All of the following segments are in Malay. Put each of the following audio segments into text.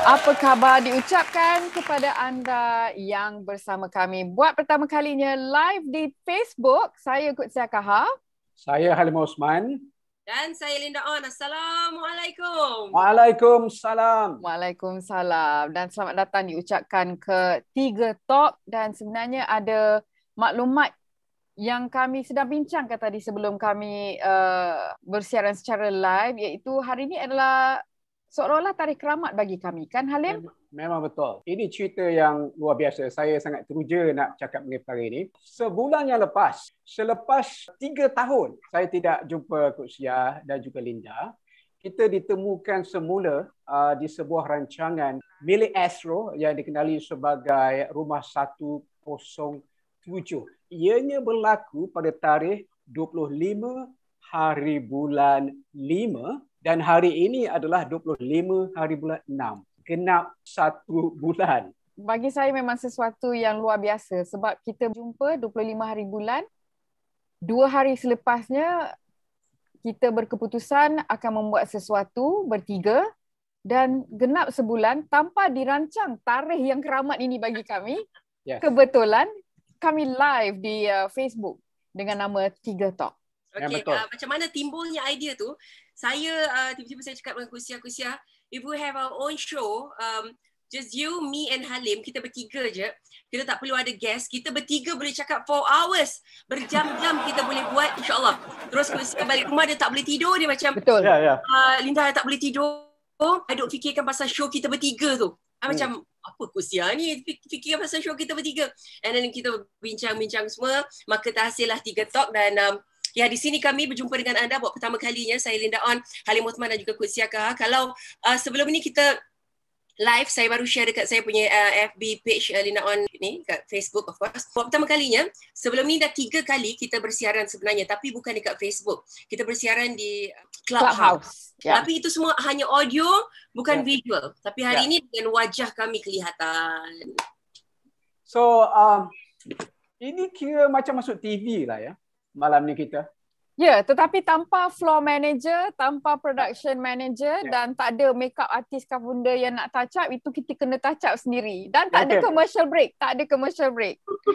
Apa khabar diucapkan kepada anda yang bersama kami buat pertama kalinya live di Facebook. Saya Qudsiah Kahar. Saya Halim Osman. Dan saya Linda On. Assalamualaikum. Waalaikumsalam. Waalaikumsalam. Dan selamat datang diucapkan ke Tiga Talk. Dan sebenarnya ada maklumat yang kami sedang bincangkan tadi sebelum kami bersiaran secara live, iaitu hari ini adalah seolah-olah tarikh keramat bagi kami, kan Halim? Memang betul. Ini cerita yang luar biasa. Saya sangat teruja nak cakap mengenai perkara ini. Sebulan yang lepas, selepas 3 tahun saya tidak jumpa Qudsiah dan juga Linda, kita ditemukan semula di sebuah rancangan milik Astro yang dikenali sebagai Rumah 107. Ianya berlaku pada tarikh 25 hari bulan 5 dan hari ini adalah 25 hari bulan 6. Genap 1 bulan. Bagi saya memang sesuatu yang luar biasa sebab kita jumpa 25 hari bulan. 2 hari selepasnya kita berkeputusan akan membuat sesuatu bertiga dan genap sebulan tanpa dirancang tarikh yang keramat ini bagi kami. Yes. Kebetulan kami live di Facebook dengan nama Tiga Talk. Okey, macam mana timbulnya idea tu? Saya tiba-tiba saya cakap dengan Qudsiah, if we have our own show, just you, me and Halim, kita bertiga je. Kita tak perlu ada guest. Kita bertiga boleh cakap 4 hours. Berjam-jam kita boleh buat, insyaAllah. Terus Qudsiah balik rumah, dia tak boleh tidur. Dia macam, betul. Linda tak boleh tidur. I duk fikirkan pasal show kita bertiga tu. Macam, apa Qudsiah ni fikirkan pasal show kita bertiga. And then kita bincang-bincang semua. Maka terhasillah Tiga Talk dan ya, di sini kami berjumpa dengan anda buat pertama kalinya. Saya Linda On, Halim Osman dan juga Qudsiah Kahar. Kalau sebelum ini kita live, saya baru share dekat saya punya FB page Linda On ni, kat Facebook of course. Buat pertama kalinya, sebelum ni dah 3 kali kita bersiaran sebenarnya, tapi bukan dekat Facebook. Kita bersiaran di Clubhouse. Yeah. Tapi itu semua hanya audio, bukan visual. Tapi hari ini dengan wajah kami kelihatan. So, ini kira macam masuk TV lah ya. Malam ni kita. Ya, tetapi tanpa floor manager, tanpa production manager dan tak ada makeup artist kah benda yang nak touch up, itu kita kena touch up sendiri. Dan tak ada commercial break,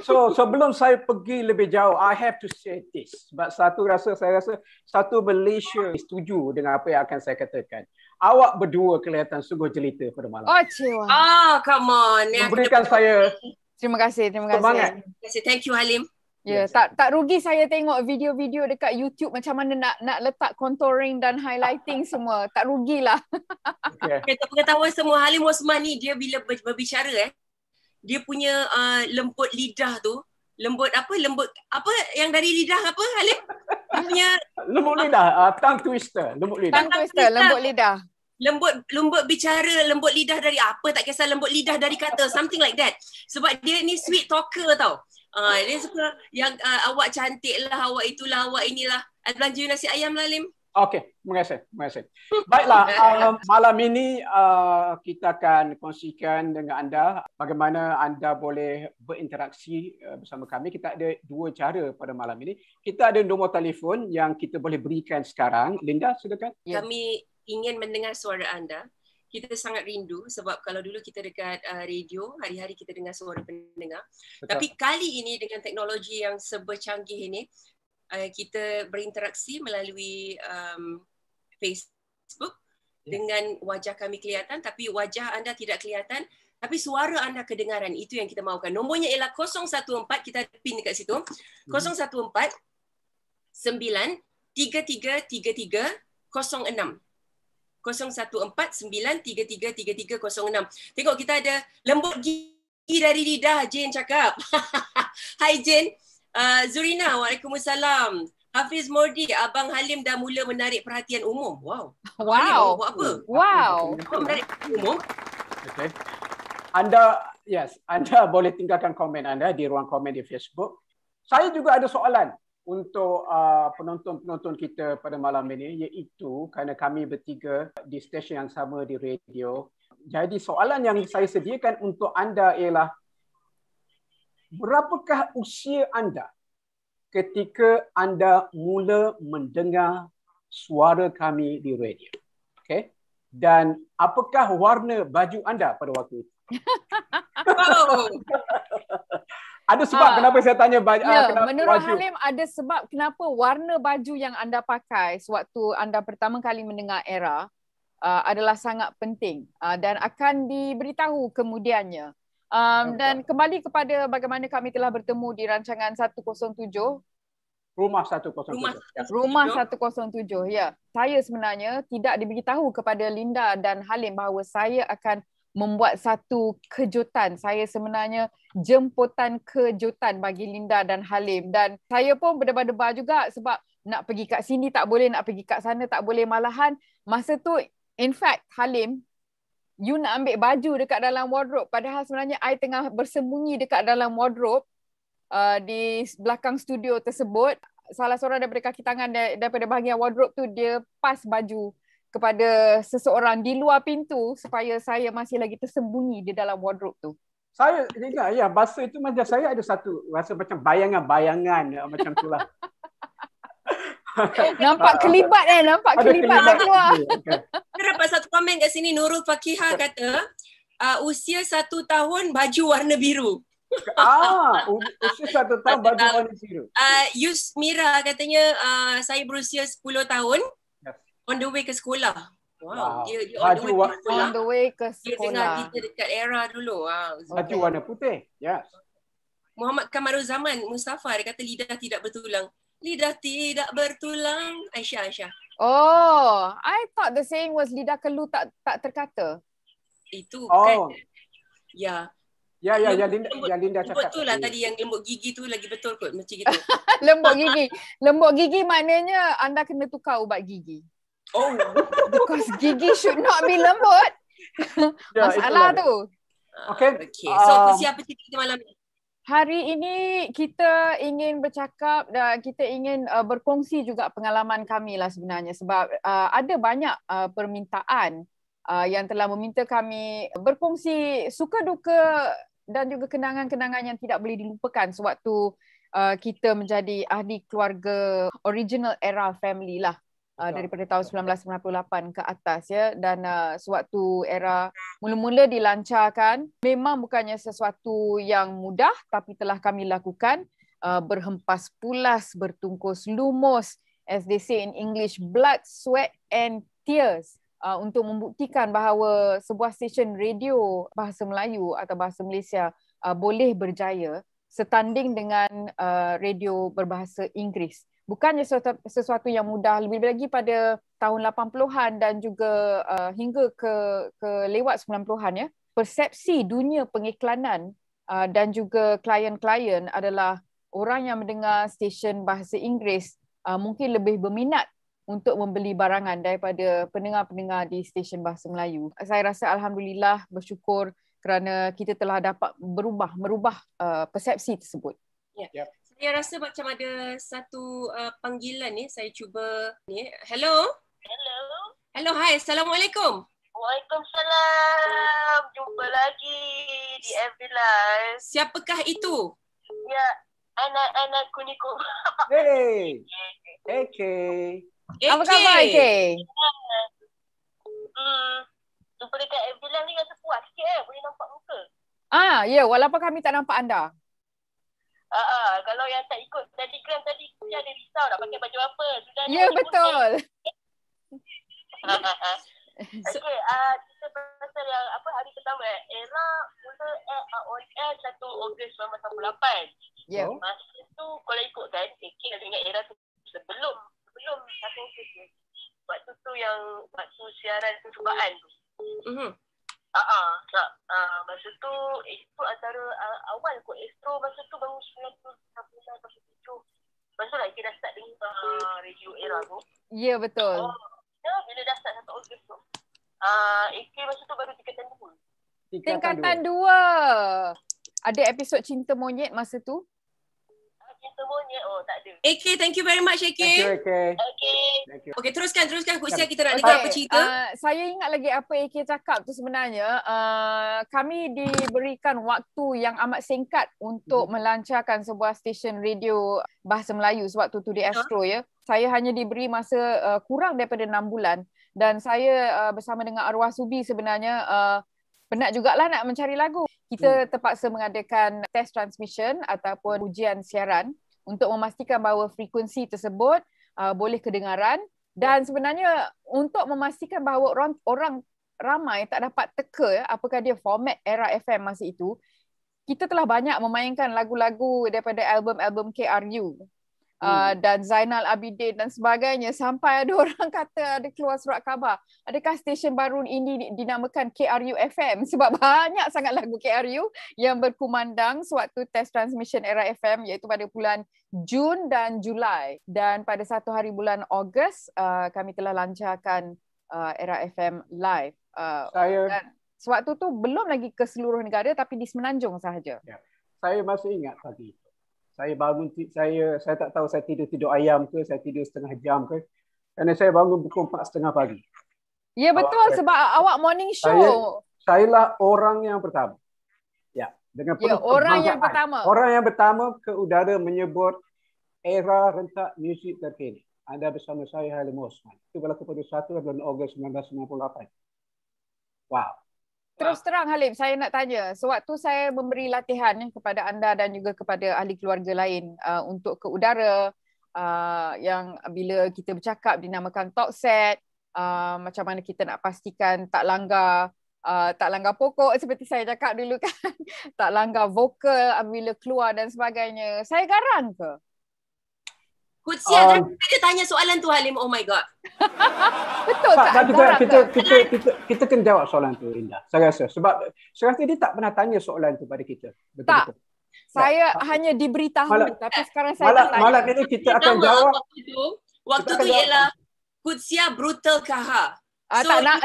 So, sebelum saya pergi lebih jauh, I have to say this. Sebab saya rasa satu Malaysia setuju dengan apa yang akan saya katakan. Awak berdua kelihatan sungguh jelita pada malam. Oh, cewa. Come on. Memberikan saya Terima kasih. semangat. Terima kasih. Thank you Halim. Ya, tak rugi saya tengok video-video dekat YouTube macam mana nak letak contouring dan highlighting semua. Tak rugilah. Untuk pengetahuan semua, Halim Osman ni dia bila berbicara dia punya lembut lidah tu, lembut apa yang dari lidah apa Halim? Dia punya lembut lidah, tongue twister, lembut lidah. Lembut lidah. Lembut bicara, lembut lidah dari apa, tak kisah lembut lidah dari kata, something like that. Sebab dia ni sweet talker tau. Dia suka yang awak cantik lah, awak itulah, awak inilah. Belanja you nasi ayam lah Lim. Okey, terima kasih. Baiklah, malam ini kita akan kongsikan dengan anda bagaimana anda boleh berinteraksi bersama kami. Kita ada 2 cara pada malam ini. Kita ada nombor telefon yang kita boleh berikan sekarang. Linda, silakan. Kami ingin mendengar suara anda. Kita sangat rindu sebab kalau dulu kita dekat radio, hari-hari kita dengar suara pendengar. Betul. Tapi kali ini dengan teknologi yang sebercanggih ini, kita berinteraksi melalui Facebook dengan wajah kami kelihatan tapi wajah anda tidak kelihatan, tapi suara anda kedengaran. Itu yang kita mahukan. Nombornya ialah 014, kita pin dekat situ. 014 9 33 33 06. 014-933-3306. Tengok kita ada lembut gigi dari lidah. Jane cakap. Hai Jane. Zurina, waalaikumsalam. Hafiz Mordi, Abang Halim dah mula menarik perhatian umum. Wow. Halim, buat apa? Wow. Menarik perhatian umum. Okay. Anda boleh tinggalkan komen anda di ruang komen di Facebook. Saya juga ada soalan untuk penonton-penonton kita pada malam ini, iaitu kerana kami bertiga di stesen yang sama di radio. Jadi soalan yang saya sediakan untuk anda ialah, berapakah usia anda ketika anda mula mendengar suara kami di radio? Okay? Dan apakah warna baju anda pada waktu itu? Wow. Ada sebab kenapa saya tanya kenapa menurut baju? Halim ada sebab kenapa warna baju yang anda pakai sewaktu anda pertama kali mendengar Era adalah sangat penting dan akan diberitahu kemudiannya. Dan kembali kepada bagaimana kami telah bertemu di rancangan 107. Rumah 107. Rumah 107, ya. Saya sebenarnya tidak diberitahu kepada Linda dan Halim bahawa saya akan membuat satu kejutan. Saya sebenarnya jemputan kejutan bagi Linda dan Halim. Dan saya pun berdebar-debar juga sebab nak pergi kat sini tak boleh, nak pergi kat sana tak boleh. Malahan masa tu, in fact, Halim, you nak ambil baju dekat dalam wardrobe. Padahal sebenarnya I tengah bersembunyi dekat dalam wardrobe. Di belakang studio tersebut, salah seorang daripada kaki tangan daripada bahagian wardrobe tu dia pas baju kepada seseorang di luar pintu supaya saya masih lagi tersembunyi di dalam wardrobe tu. Saya ingat bahasa itu macam saya ada satu rasa macam bayangan-bayangan macam itulah. Nampak kelibat nampak kelibat dah keluar. Kita dapat satu komen kat sini, Nurul Fakihah kata usia 1 tahun baju warna biru. Usia 1 tahun baju warna biru. Yus Mira katanya saya berusia 10 tahun. Yes. On the way ke sekolah. Wow. Dia on the way ke sekolah. Dia dengar kita dekat Era dulu. Baju warna putih. Yes. Muhammad Kamaruzzaman Mustafa dia kata lidah tidak bertulang. Lidah tidak bertulang. Aisyah. Oh, I thought the saying was lidah kelu tak terkata. Itu kan. Ya. Ya, yang Linda cakap. Betul lah tadi yang lembut gigi tu lagi betul kot macam gitu. Lembut gigi maknanya anda kena tukar ubat gigi. Oh. Because gigi should not be lembut. Masalah tu. Okay. So siapa cerita kita malam ni? Hari ini kita ingin bercakap dan kita ingin berkongsi juga pengalaman kami lah sebenarnya sebab ada banyak permintaan yang telah meminta kami berkongsi suka duka dan juga kenangan-kenangan yang tidak boleh dilupakan sewaktu kita menjadi ahli keluarga original Era family lah daripada tahun 1998 ke atas ya. Dan sewaktu Era mula-mula dilancarkan memang bukannya sesuatu yang mudah tapi telah kami lakukan berhempas pulas, bertungkus lumus, as they say in English, blood, sweat and tears. Untuk membuktikan bahawa sebuah stesen radio bahasa Melayu atau bahasa Malaysia boleh berjaya setanding dengan radio berbahasa Inggeris. Bukannya sesuatu yang mudah, lebih lagi pada tahun 80-an dan juga hingga ke lewat 90-an ya. Persepsi dunia pengiklanan dan juga klien-klien adalah orang yang mendengar stesen bahasa Inggeris mungkin lebih berminat untuk membeli barangan daripada pendengar-pendengar di stesen bahasa Melayu. Saya rasa alhamdulillah bersyukur kerana kita telah dapat merubah persepsi tersebut. Ya. Yep. Saya rasa macam ada satu panggilan ni, saya cuba ni. Hello. Hai, Assalamualaikum. Waalaikumsalam. Jumpa lagi di FB Live. Siapakah itu? Ya, anak kuningku. Hey. AK. Apa khabar AK? Jumpa dekat FB Live ni rasa puas sikit boleh nampak muka. Ya, walaupun kami tak nampak anda. Kalau yang tak ikut Telegram tadi dia ada risau nak pakai baju apa. Ya, betul. Okay, kita pasal yang hari pertama Era mula on air 1 Ogos 1998. Ya. Masa tu kalau ikutkan ingat Era tu sebelum 1 Ogos ni. Waktu tu yang waktu siaran percubaan tu. Masa tu Astro antara awal kot. Astro masa tu baru 1997. Masa lah kita dah start dengar radio Era tu. Ya, betul. Bila dah start 1 Ogos tu AK masa tu baru tingkatan 2. Ada episod Cinta Monyet masa tu? Cinta Monyet, tak ada. AK, thank you very much AK. Thank you AK. Okay, teruskan Kak Sia, kita nak dengar apa cerita. Saya ingat lagi apa AK cakap tu sebenarnya. Kami diberikan waktu yang amat singkat untuk melancarkan sebuah stesen radio bahasa Melayu sewaktu tu di Astro ya. Saya hanya diberi masa kurang daripada 6 bulan dan saya bersama dengan arwah Subi sebenarnya penat jugalah nak mencari lagu. Kita terpaksa mengadakan test transmission ataupun ujian siaran untuk memastikan bahawa frekuensi tersebut boleh kedengaran, dan sebenarnya untuk memastikan bahawa orang ramai tak dapat teka apakah dia format Era FM masa itu, kita telah banyak memainkan lagu-lagu daripada album-album KRU. Dan Zainal Abidin dan sebagainya, sampai ada orang kata ada keluar surat khabar, adakah stesen baru ini dinamakan KRU FM sebab banyak sangat lagu KRU yang berkumandang sewaktu test transmission Era FM, iaitu pada bulan Jun dan Julai, dan pada 1 hari bulan Ogos kami telah lancarkan Era FM live. Dan sewaktu tu belum lagi ke seluruh negara tapi di Semenanjung sahaja. Ya. Saya masih ingat pagi itu. Saya bangun, saya tak tahu saya tidur ayam ke, saya tidur setengah jam ke. Kerana saya bangun pukul 4:30 pagi. Ya betul, sebab awak morning show. Sayalah orang yang pertama. Ya, dengan penuh orang yang pertama. Orang yang pertama ke udara menyebut era rentak muzik terkini. Anda bersama saya, Halim Osman. Itu berlaku pada 1 bulan Ogos 1998. Wow. Terus terang Halim, saya nak tanya, sewaktu saya memberi latihan kepada anda dan juga kepada ahli keluarga lain untuk ke udara, yang bila kita bercakap dinamakan talk set, macam mana kita nak pastikan tak langgar pokok seperti saya cakap dulu kan, tak langgar vokal bila keluar dan sebagainya. Saya garang ke? Coach Sia, dia tanya soalan tu Halim, oh my god. Betul tak? Kita kena jawab soalan tu, Linda. Saya rasa sebab dia tak pernah tanya soalan tu pada kita. Betul-betul. Saya hanya diberitahu, tapi sekarang saya nak tanya. Malam ini kita akan jawab. Waktu tu ialah Coach Sia Brutal Kahar.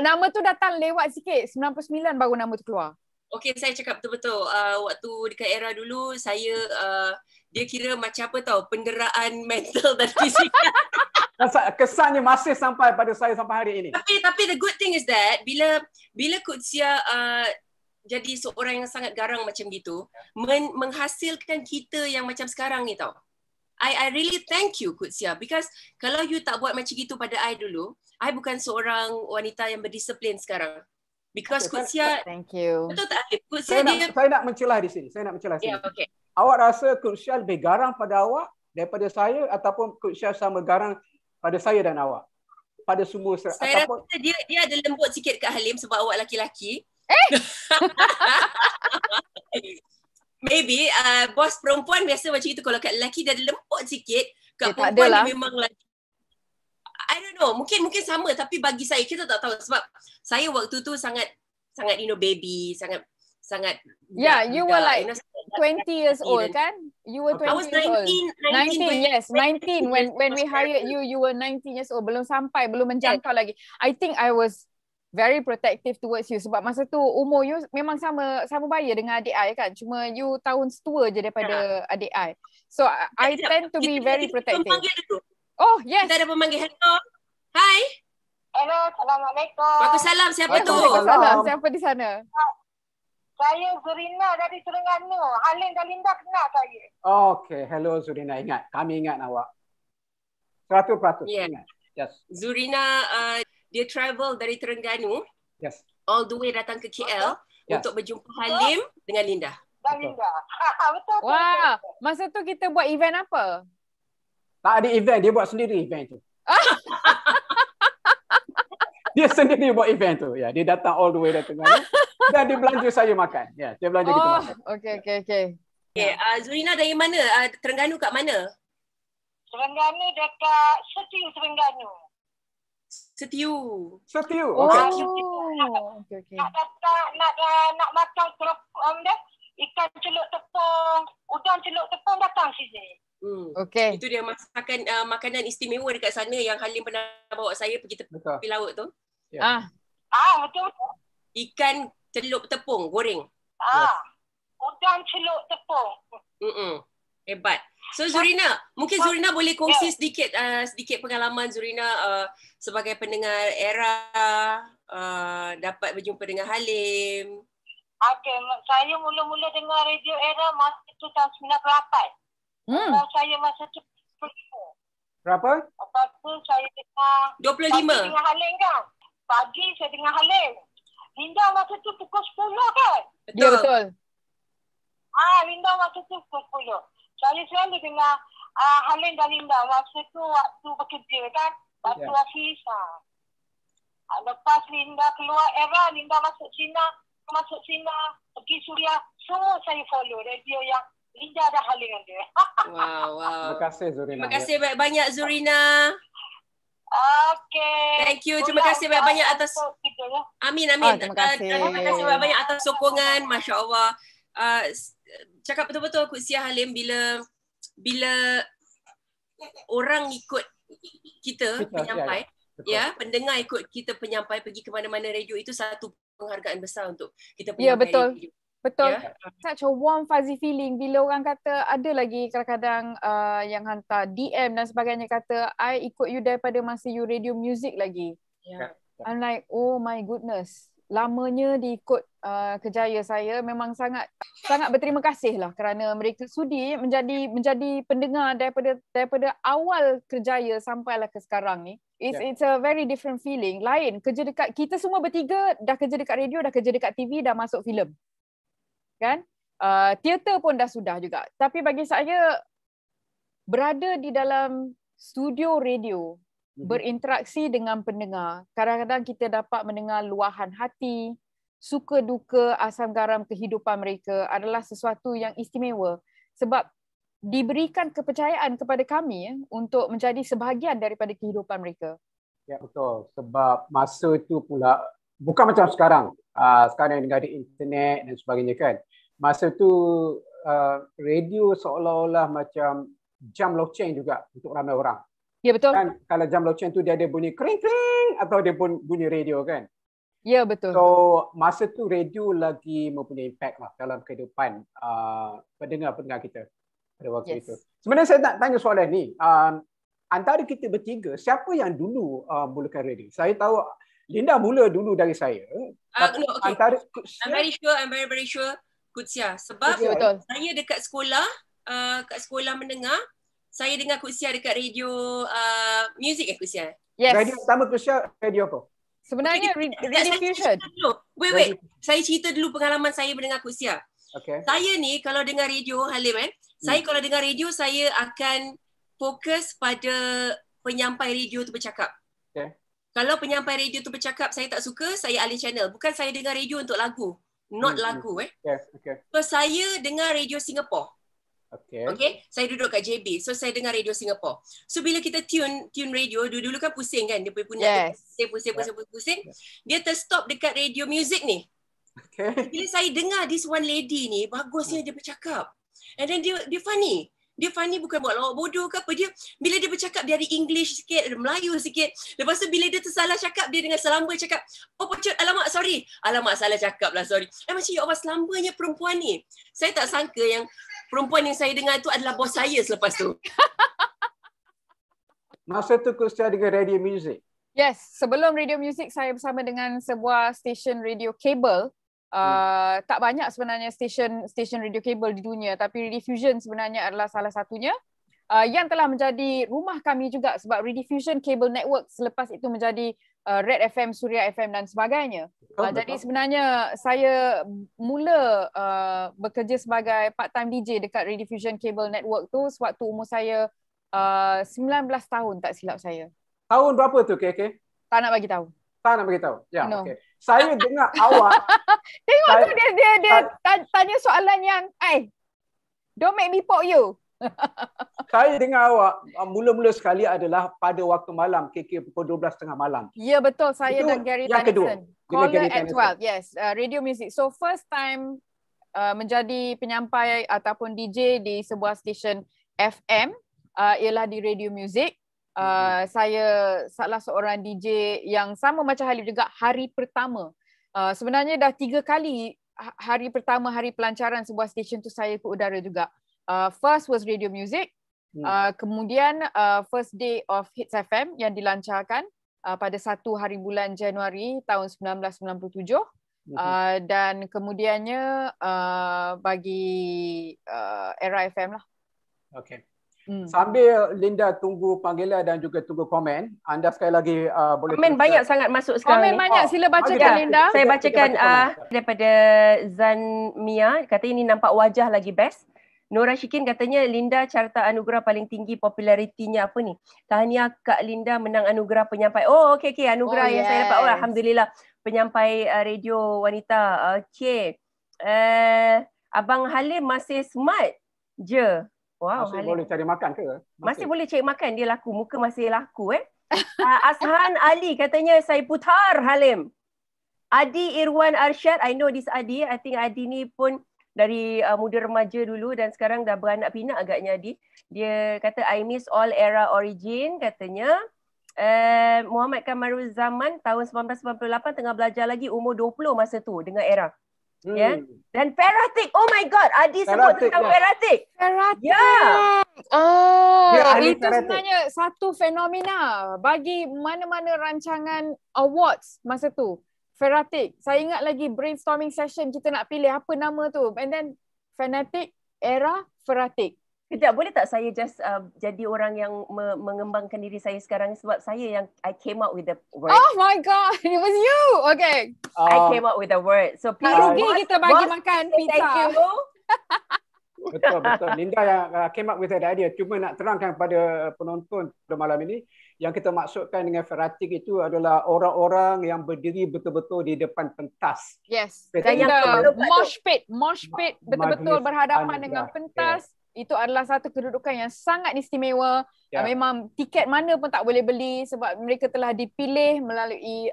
Nama tu datang lewat sikit. 99 baru nama tu keluar. Okey, saya cakap betul-betul. Waktu dekat Era dulu, saya dia kira macam apa tahu, penderaan mental dan fizikal. Kesannya masih sampai pada saya sampai hari ini. Tapi the good thing is that bila Coach Sia jadi seorang yang sangat garang macam gitu, menghasilkan kita yang macam sekarang ni tau. I really thank you Coach Sia, because kalau you tak buat macam gitu pada I dulu, I bukan seorang wanita yang berdisiplin sekarang. Because Coach Sia, thank you. Betul tak? Coach Saya Sia nak mencelah di sini. Yeah, okay. Awak rasa Coach Sia lebih garang pada awak daripada saya, ataupun Coach Sia sama garang pada saya dan awak? Pada semua saya rasa dia ada lembut sikit kat Halim sebab awak laki-laki. Maybe bos perempuan biasa macam itu, kalau kat lelaki dia ada lembut sikit, kat perempuan dia memang lagi, I don't know, mungkin sama, tapi bagi saya kita tak tahu sebab saya waktu tu sangat baby, sangat you were like 20 years old kan? You were 20 I was 19, years old. 19 when we hired you, you were 19 years old, belum menjangkau lagi. I think I was very protective towards you sebab masa tu umur you memang sama baya dengan adik I kan, cuma you tahun setua je daripada adik I. So I tend to be very protective. Oh yes. Kita ada pemanggil. Hello. Hai. Hello, Assalamualaikum. Waalaikumsalam. Siapa tu? Waalaikumsalam. Siapa di sana? Saya Zurina dari Terengganu. Halim dan Linda kenal saya. Okay, hello Zurina. Ingat, kami ingat awak. 100% ingat. Yes. Zurina dia travel dari Terengganu. Yes. All the way datang ke KL untuk berjumpa Halim dengan Linda. Betul. Wah, masa tu kita buat event apa? Tak ada event, dia buat sendiri event tu. Dia sendiri buat event tu. Ya, dia datang all the way dari Terengganu dan dia belanja saya makan. Ya, dia belanja kita makan. Okay. Zurina dari mana? Terengganu kat mana? Terengganu dekat Setiu Terengganu. Setiu. Okay. Nak makan ikan celup tepung, udang celup tepung datang sini. Itu dia masakan makanan istimewa dekat sana yang Halim pernah bawa saya pergi tepi laut tu. Betul. Ikan celup tepung goreng. Udang celup tepung. Hebat. So Zurina, mungkin Zurina boleh kongsi sedikit pengalaman Zurina sebagai pendengar Era, dapat berjumpa dengan Halim. Okay, saya mula-mula dengar radio Era masa itu tahun 98. Saya masa tu Berapa? Lepas tu saya dengar 25. pagi dengar Halim kan. Pagi saya dengar Halim. Linda masa tu pukul 10 kan? Ya, betul. Linda masa tu pukul 10. Saya selalu dengar Halim dan Linda masa tu waktu bekerja kan. Waktu office. Lepas Linda keluar era, Linda masuk Sina, pergi Suria, semua saya follow radio yang Linda dan Halim ada. Wow. Terima kasih Zurina. Terima kasih banyak-banyak Zurina. Okey. Thank you. Terima kasih banyak-banyak atas Amin. Terima kasih. Terima kasih banyak-banyak atas sokongan. Masya Allah. Cakap betul-betul Kut Sia Halim, bila orang ikut kita penyampai, pendengar ikut kita penyampai pergi ke mana-mana radio, itu satu penghargaan besar untuk kita penyampai. Ya, betul. Radio. Betul. Ya. Such a warm fuzzy feeling bila orang kata, ada lagi kadang-kadang yang hantar DM dan sebagainya kata, I ikut you daripada masa you radio music lagi. Ya. I'm like, oh my goodness. Lamanya diikut kerjaya saya, memang sangat berterima kasih lah kerana mereka sudi menjadi pendengar daripada awal kerjaya sampailah ke sekarang ni. It's a very different feeling. Lain kerja dekat, kita semua bertiga dah kerja dekat radio, dah kerja dekat TV, dah masuk filem. Kan? Teater pun dah sudah juga. Tapi bagi saya, berada di dalam studio radio, berinteraksi dengan pendengar, kadang-kadang kita dapat mendengar luahan hati, suka duka, asam garam kehidupan mereka adalah sesuatu yang istimewa sebab diberikan kepercayaan kepada kami untuk menjadi sebahagian daripada kehidupan mereka. Ya, betul. Sebab masa itu pula, bukan macam sekarang. Sekarang yang ada internet dan sebagainya kan. Masa tu radio seolah-olah macam jam loceng juga untuk ramai orang. Ya, betul. Kan kalau jam loceng tu dia ada bunyi kering-kering atau dia pun bunyi radio kan. Ya, betul. So masa tu radio lagi mempunyai impact lah dalam kehidupan pendengar-pendengar kita pada waktu itu. Sebenarnya saya nak tanya soalan ni. Antara kita bertiga, siapa yang dulu mulakan radio? Saya tahu Linda mula dulu dari saya. Okay. Antara I'm very sure Kut Sia. Sebab saya dekat sekolah, kat sekolah mendengar, saya dengar Kut Sia dekat radio music Kut Sia. Yes. Radio pertama Kut Sia, radio apa? Sebenarnya Radio Fusion. Wait. Saya cerita dulu pengalaman saya mendengar Kut Sia. Okay. Saya ni kalau dengar radio, Halim saya kalau dengar radio, saya akan fokus pada penyampai radio tu bercakap. Okay. Kalau penyampai radio tu bercakap, saya tak suka, saya alih channel. Bukan saya dengar radio untuk lagu. Not lagu. Okay. So saya dengar radio Singapore. Okay. Saya duduk kat JB. So saya dengar radio Singapore. So bila kita tune radio, dulu kan pusing kan. Dia punya pusing. Dia terstop dekat radio music ni. Okay. Bila saya dengar this one lady ni, bagusnya dia bercakap. And then dia funny. Dia funny bukan buat lawak bodoh ke apa. Bila dia bercakap, dia ada English sikit, ada Melayu sikit. Lepas tu bila dia tersalah cakap, dia dengan selamba cakap, oh Pocut, alamak sorry. Alamak salah cakap lah, sorry. Macam ya Allah, selambanya perempuan ni. Saya tak sangka yang perempuan yang saya dengar tu adalah bos saya selepas tu. Masa tu Kut Sia dengan radio music? Yes, sebelum radio music saya bersama dengan sebuah stesen radio kabel. Tak banyak sebenarnya stesen radio kabel di dunia, tapi Radio Fusion sebenarnya adalah salah satunya yang telah menjadi rumah kami juga sebab Radio Fusion Cable Network selepas itu menjadi Red FM, Suria FM dan sebagainya. Jadi sebenarnya saya mula bekerja sebagai part-time DJ dekat Radio Fusion Cable Network tu sewaktu umur saya 19 tahun tak silap saya. Tahun berapa tu KK? Tak nak bagi tahu. Tak nak beritahu. Ya, No. okey. Saya dengar awak. Tengok tu dia tanya soalan yang, don't make me poke you. Saya dengar awak mula-mula sekali adalah pada waktu malam, KK pukul 12.30 malam. Ya, betul. Saya Itu dan Gary yang kedua. Tennyson. Caller Gary at Tennyson. 12. Yes, radio music. So first time menjadi penyampai ataupun DJ di sebuah stesen FM ialah di radio music. Saya salah seorang DJ yang sama macam Halim juga hari pertama. Sebenarnya dah 3 kali hari pertama hari pelancaran sebuah stesen tu saya ke udara juga. First was radio music. Kemudian first day of Hits FM yang dilancarkan pada 1 hari bulan Januari tahun 1997. Dan kemudiannya bagi Era FM lah. Okay. Sambil Linda tunggu panggilan dan juga tunggu komen, anda sekali lagi boleh komen banyak sangat masuk sekarang komen ni. banyak, sila bacakan Linda. Saya bacakan daripada Zanmia, kata ini nampak wajah lagi best. Nora Shikin katanya Linda carta anugerah paling tinggi popularitinya apa ni? Tahniah Kak Linda menang anugerah penyampai. Oh okey anugerah yang saya dapat. Oh alhamdulillah penyampai radio wanita. Okey. Abang Halim masih smart je. Wow, masih Halim boleh cari makan ke? Masih boleh cari makan, dia laku, muka masih laku Ashan Ali katanya saya putar Halim. Adi Irwan Arsyad, I know this Adi. I think Adi ni pun dari muda remaja dulu dan sekarang dah beranak pinak agaknya Adi. Dia kata I miss all era origin katanya. Muhammad Kamarul Zaman tahun 1998 tengah belajar lagi umur 20 masa tu dengan era. Ya. Dan Feratik. Oh my god, Adi sebut tentang Feratik. Feratik. Ya. Itu sebenarnya satu fenomena bagi mana-mana rancangan awards masa tu. Feratik. Saya ingat lagi brainstorming session kita nak pilih apa nama tu. And then Fanatic, era, Feratik. Kejap, boleh tak saya just jadi orang yang mengembangkan diri saya sekarang sebab saya yang I came up with the word. Oh my god, it was you. Okay. I came up with the word. So please, rugi kita bagi makan pizza. Thank you. Betul. Linda yang came up with that idea. Cuma nak terangkan kepada penonton pada malam ini, yang kita maksudkan dengan Feratik itu adalah orang-orang yang berdiri betul-betul di depan pentas. Yes. Dan yang mosh pit betul-betul berhadapan dengan pentas. Itu adalah satu kedudukan yang sangat istimewa. Memang tiket mana pun tak boleh beli sebab mereka telah dipilih melalui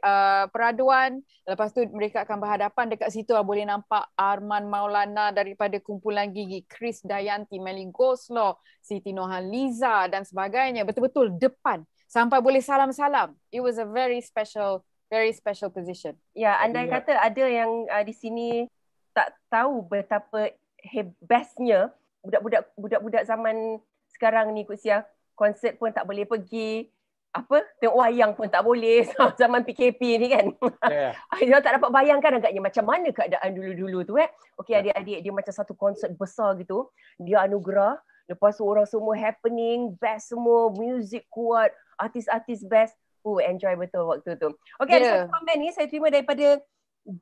peraduan. Lepas tu mereka akan berhadapan, dekat situ boleh nampak Arman Maulana daripada Kumpulan Gigi, Chris Dayanti, Melly Goslow, Siti Nurhaliza dan sebagainya. Betul-betul depan sampai boleh salam-salam. It was a very special position. Ya, andai kata ada yang di sini tak tahu betapa bestnya budak-budak zaman sekarang ni Kut Sia, konsert pun tak boleh pergi, tengok wayang pun tak boleh zaman PKP ni kan. Dia tak dapat bayangkan agaknya macam mana keadaan dulu-dulu tu Okey, adik-adik dia macam satu konsert besar gitu, dia anugerah, lepas tu orang semua happening, best semua, music kuat, artis-artis best. Enjoy betul waktu tu. Okey, ada satu komen ni saya terima daripada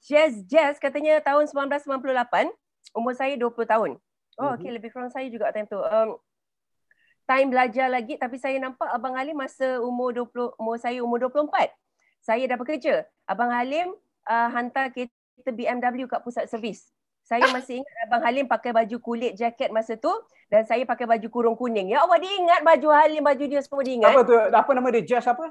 Jazz katanya tahun 1998, umur saya 20 tahun. Oh okey, lebih kurang saya juga time tu. Time belajar lagi tapi saya nampak Abang Halim masa umur saya umur 24. Saya dah bekerja. Abang Halim hantar kereta BMW kat pusat servis. Saya masih ingat Abang Halim pakai baju kulit jaket masa tu dan saya pakai baju kurung kuning. Ya Allah, dia ingat baju Halim, baju dia semua dia ingat. Apa tu? Apa nama dia? Jazz apa?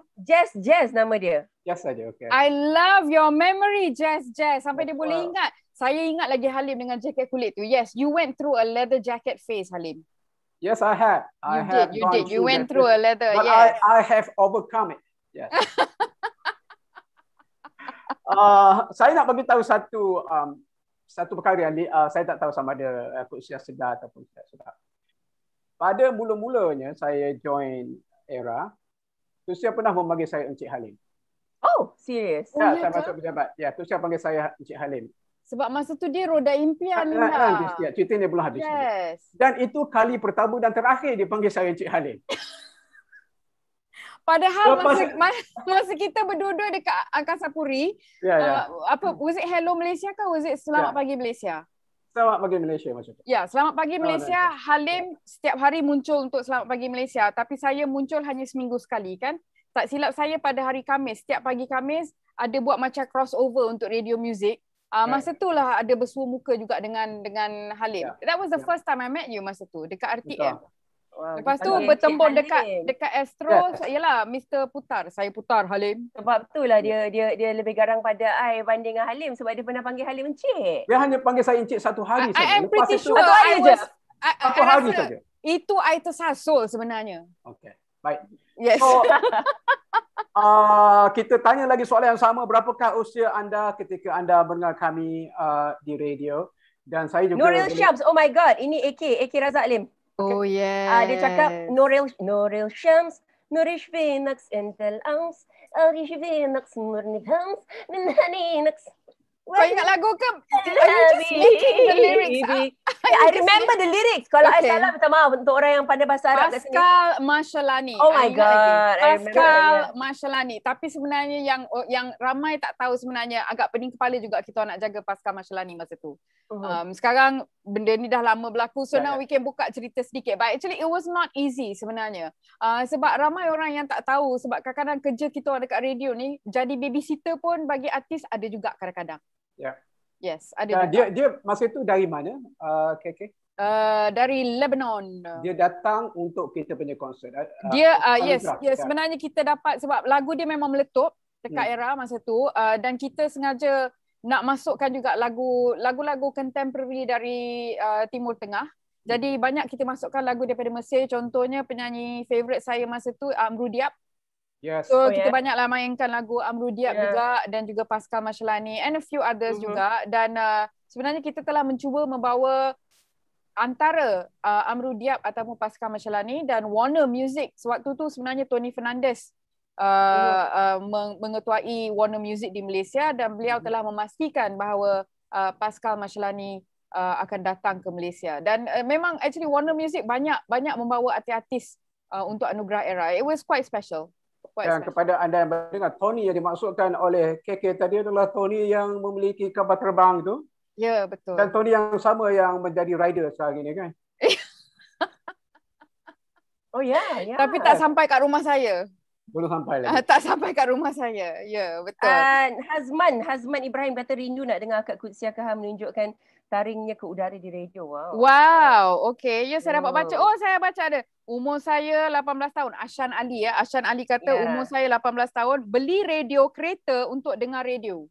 Jazz nama dia. Jazz saja, okey. I love your memory, Jazz. Sampai dia boleh ingat. Saya ingat lagi Halim dengan jaket kulit tu. Yes, you went through a leather jacket phase, Halim. Yes, I have. You did. You went through a leather. But yes. I have overcome it. Yes. Saya nak bagi tahu satu perkara yang saya tak tahu sama ada Kut Sia sedar ataupun tidak sedar. Pada mula-mulanya saya join era, Kut Sia pernah memanggil saya Encik Halim. Oh, serius? Ya, saya masuk pejabat. Ya, Kut Sia panggil saya Encik Halim. Sebab masa tu dia roda impian. Cerita ni belum habis. Yes. Dan itu kali pertama dan terakhir dia panggil saya Encik Halim. Padahal masa kita berdua-dua dekat Angkasa Puri, was it Hello Malaysia ke was it Selamat Pagi Malaysia? Selamat Pagi Malaysia maksudnya. Ya, Selamat Pagi Malaysia. Halim setiap hari muncul untuk Selamat Pagi Malaysia, tapi saya muncul hanya seminggu sekali kan. Tak silap saya pada hari Khamis, setiap pagi Khamis ada buat macam crossover untuk radio music. Masa tu lah ada bersua muka juga dengan Halim. That was the first time I met you masa tu dekat RTM. Wow, lepas tu bertembur dekat Astro, yalah Mr. Putar. Saya Putar Halim. Sebab itulah dia lebih garang pada I banding dengan Halim sebab dia pernah panggil Halim encik. Dia hanya panggil saya encik satu hari saja. I am pretty sure satu hari saja. Itu I tersasul sebenarnya. Okey. Baik. Yes. So, kita tanya lagi soalan yang sama. Berapakah usia anda ketika anda mendengar kami di radio? Dan saya juga Nuril Syams. Oh my god, ini AK Razak Lim. Oh yes. Dia cakap Nuril Syams, Nurish Phoenix Intel Ounce, Arish Phoenix Murni Hams, Minhani Nux. Kau ingat lagu ke? Are you just making the lyrics up? I remember the lyrics. Kalau I Okay. salah, minta maaf untuk orang yang pandai bahasa Arab kat sini. Pascal Mashalani. Oh my I ingat lagi. God, I remember, Pascal yeah. Mashalani. Tapi sebenarnya yang ramai tak tahu sebenarnya, agak pening kepala juga kita nak jaga Pascal Mashalani masa tu. Sekarang benda ni dah lama berlaku, so now we can buka cerita sedikit. But actually it was not easy sebenarnya. Sebab ramai orang yang tak tahu, sebab kadang-kadang kerja kita orang dekat radio ni, jadi babysitter pun bagi artis ada juga kadang-kadang. Ya. Yes, ada juga. Dia masa tu dari mana? KK? Dari Lebanon. Dia datang untuk kita punya konsert. Dia sebenarnya kita dapat sebab lagu dia memang meletup dekat era masa tu, dan kita sengaja nak masukkan juga lagu-lagu contemporary dari Timur Tengah. Jadi banyak kita masukkan lagu daripada Mesir, contohnya penyanyi favorite saya masa tu Amru Diab. Yes. So kita banyaklah mainkan lagu Amru Diab juga, dan juga Pascal Mashalani and a few others juga. Dan sebenarnya kita telah mencuba membawa antara Amru Diab ataupun Pascal Mashalani dan Warner Music. Sewaktu tu sebenarnya Tony Fernandez mengetuai Warner Music di Malaysia, dan beliau telah memastikan bahawa Pascal Mashalani akan datang ke Malaysia. Dan memang actually Warner Music banyak membawa artis-artis untuk Anugerah Era. It was quite special. Dan kepada anda yang mendengar, Tony yang dimaksudkan oleh KK tadi adalah Tony yang memiliki kapal terbang tu. Ya, betul. Dan Tony yang sama yang menjadi rider sekarang ini kan. Oh ya. Tapi tak sampai kat rumah saya. Belum sampai lagi. Tak sampai kat rumah saya. Ya, betul. Hazman Ibrahim kata rindu nak dengar Kak Qudsiah Khan menunjukkan taringnya ke udara di radio. Wow. Okay. Ya, saya dapat baca. Oh, saya baca ada. Umur saya 18 tahun. Ashan Ali ya. Ashan Ali kata umur saya 18 tahun. Beli radio kereta untuk dengar radio.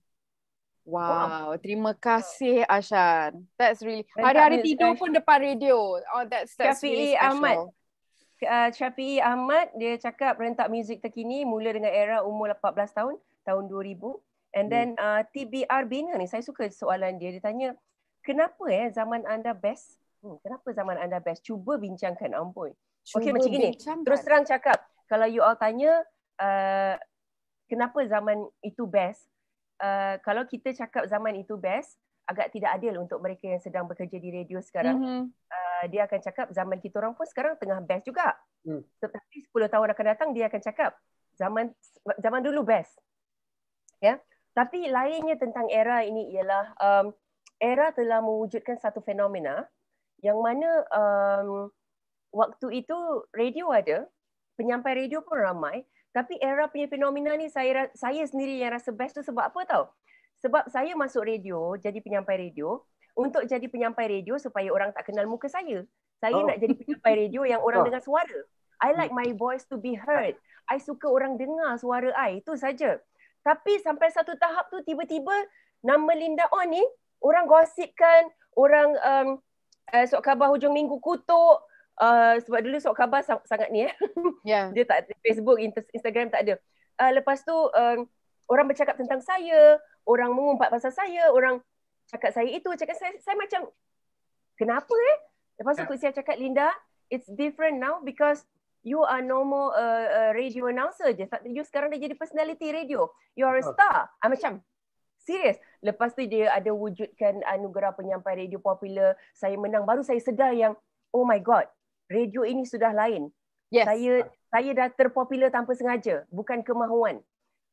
Wow. Terima kasih Ashan. That's really. Hari-hari tidur pun depan radio. Oh, that's really special. Syafi'i Ahmad, dia cakap rentak muzik terkini mula dengan era umur 18 tahun, tahun 2000. And then TBR Bina ni, saya suka soalan dia. Dia tanya, kenapa zaman anda best? Kenapa zaman anda best? Cuba bincangkan, ampun. Okey, macam gini. Terus terang cakap, kalau you all tanya kenapa zaman itu best, kalau kita cakap zaman itu best, agak tidak adil untuk mereka yang sedang bekerja di radio sekarang. Dia akan cakap zaman kita orang pun sekarang tengah best juga. Tetapi 10 tahun akan datang dia akan cakap zaman dulu best. Ya. Tapi lainnya tentang era ini ialah era telah mewujudkan satu fenomena yang mana waktu itu radio ada, penyampai radio pun ramai, tapi era punya fenomena ni saya sendiri yang rasa best tu sebab apa tahu? Sebab saya masuk radio, jadi penyampai radio, untuk jadi penyampai radio supaya orang tak kenal muka saya. Saya nak jadi penyampai radio yang orang dengar suara. I like my voice to be heard. I suka orang dengar suara I, itu saja. Tapi sampai satu tahap tu tiba-tiba nama Linda On ni orang gosipkan, orang Sok Khabar hujung minggu kutuk. Sebab dulu Sok Khabar sangat ni Dia tak ada Facebook, Instagram tak ada. Lepas tu orang bercakap tentang saya, orang mengumpat pasal saya, orang cakap saya itu, cakap saya macam kenapa Lepas tu Qudsiah cakap, Linda, it's different now because you are no more a radio announcer je. You sekarang dah jadi personality radio. You are a star. Macam serius. Lepas tu dia ada wujudkan anugerah penyampai radio popular. Saya menang. Baru saya sedar yang oh my god, radio ini sudah lain. Yes. Saya dah terpopular tanpa sengaja, bukan kemahuan.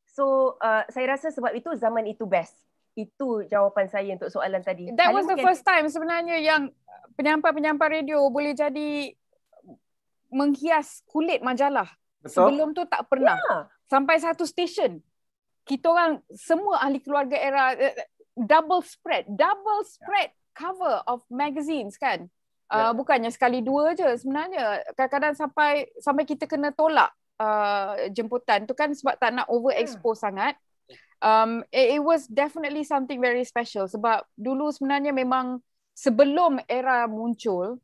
So saya rasa sebab itu zaman itu best. Itu jawapan saya untuk soalan tadi. That was the first time sebenarnya yang penyampai-penyampai radio boleh jadi menghias kulit majalah. Betul. Sebelum tu tak pernah. Sampai satu stesen, kita orang semua ahli keluarga era double spread cover of magazines kan. Bukannya sekali dua je sebenarnya. Kadang-kadang sampai kita kena tolak jemputan tu kan sebab tak nak overexpose sangat. It was definitely something very special sebab dulu sebenarnya memang sebelum era muncul,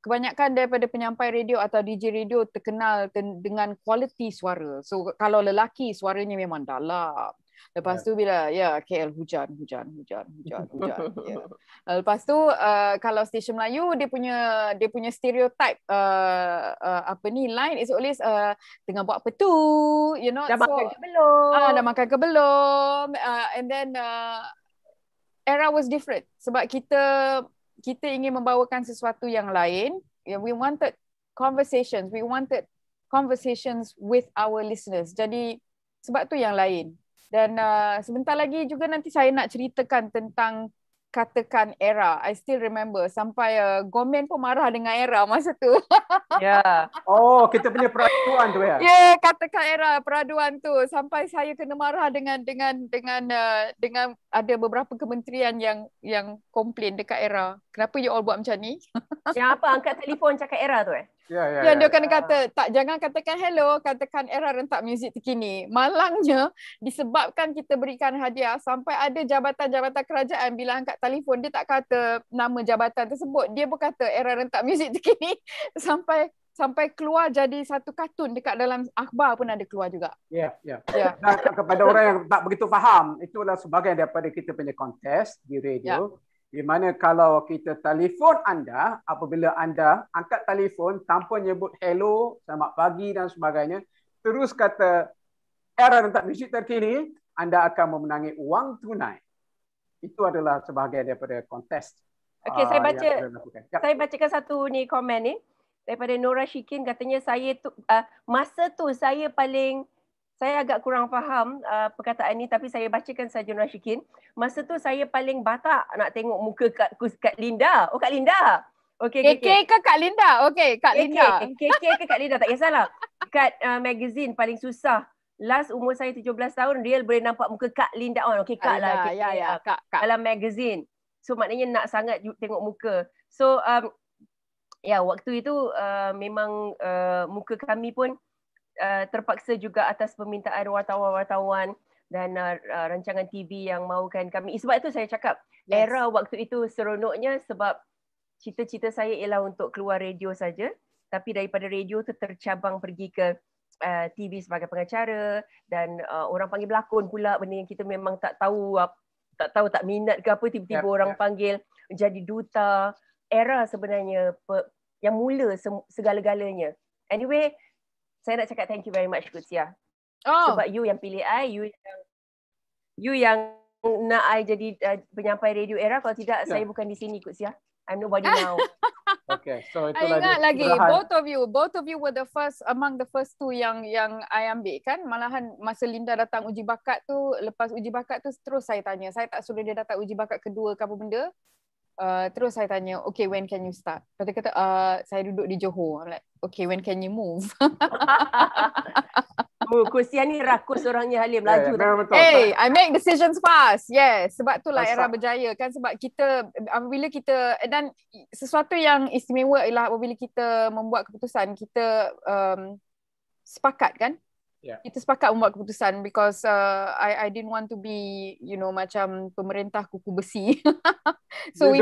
kebanyakan daripada penyampai radio atau DJ radio terkenal dengan kualiti suara. So kalau lelaki suaranya memang dalam. Lepas tu bila KL hujan. Lepas tu kalau stesen Melayu dia punya stereotype line is always tengah buat apa tu, you know. Dah makan ke belum? Dah makan ke belum? And then era was different sebab kita ingin membawakan sesuatu yang lain. We wanted conversations with our listeners. Jadi sebab tu yang lain. Dan sebentar lagi juga nanti saya nak ceritakan tentang katakan era. I still remember sampai Gomen pun marah dengan era masa tu. Ya. Oh, kita punya peraduan tu ya. Ya, katakan era peraduan tu sampai saya kena marah dengan ada beberapa kementerian yang komplain dekat era. Kenapa you all buat macam ni? Yang apa, angkat telefon cakap era tu Ya, dia kena kata, tak, jangan katakan hello, katakan era rentak muzik terkini. Malangnya, disebabkan kita berikan hadiah, sampai ada jabatan-jabatan kerajaan bila angkat telefon, dia tak kata nama jabatan tersebut. Dia pun kata era rentak muzik terkini. Sampai keluar jadi satu kartun dekat dalam akhbar pun ada keluar juga. Ya. Dan kepada orang yang tak begitu faham, itulah sebahagian daripada kita punya kontes di radio. Di mana kalau kita telefon anda, apabila anda angkat telefon tanpa nyebut hello, selamat pagi dan sebagainya, terus kata era rentak muzik terkini, anda akan memenangi wang tunai. Itu adalah sebahagian daripada kontes. Okey, saya bacakan satu ni komen ni daripada Nora Shikin, katanya masa tu saya agak kurang faham perkataan ni, tapi saya bacakan saja Nora Shikin. Masa tu saya paling batak nak tengok muka Kak Linda. Oh, Kak Linda. Okey. KK ke Kak Linda? Okey, Kak Linda. KK ke Kak Linda, tak kisahlah. Kat magazine paling susah. Last umur saya 17 tahun, real boleh nampak muka Kak Linda on. Okey, Kak lah. Ya, Kak. Dalam magazine. So maknanya nak sangat tengok muka. So waktu itu memang muka kami pun terpaksa juga atas permintaan wartawan-wartawan dan rancangan TV yang mahukan kami. Sebab itu saya cakap era waktu itu seronoknya sebab cita-cita saya ialah untuk keluar radio saja, tapi daripada radio tu tercabang pergi ke TV sebagai pengacara dan orang panggil berlakon pula, benda yang kita memang tak minat ke apa, tiba-tiba orang panggil jadi duta. Era sebenarnya yang mula segala-galanya. Anyway, saya nak cakap thank you very much Kut Sia. Sebab you yang pilih I, you yang nak I jadi penyampai radio era. Kalau tidak, saya bukan di sini Kut Sia. I'm nobody now. Okay, so I ingat lagi, both of you were among the first two yang I ambil kan. Malahan masa Linda datang uji bakat tu, lepas uji bakat tu terus saya tanya. Saya tak suruh dia datang uji bakat kedua ke apa benda. Terus saya tanya, okay, when can you start? Dia kata, saya duduk di Johor. I'm like, okay, when can you move? Kursia ni rakus orangnya, Halim, laju. Hey, I make decisions fast. Yes, sebab itulah era berjaya kan. Sebab kita, apabila kita, dan sesuatu yang istimewa ialah apabila kita membuat keputusan, kita sepakat kan. Kita sepakat membuat keputusan because I didn't want to be, macam pemerintah kuku besi. So we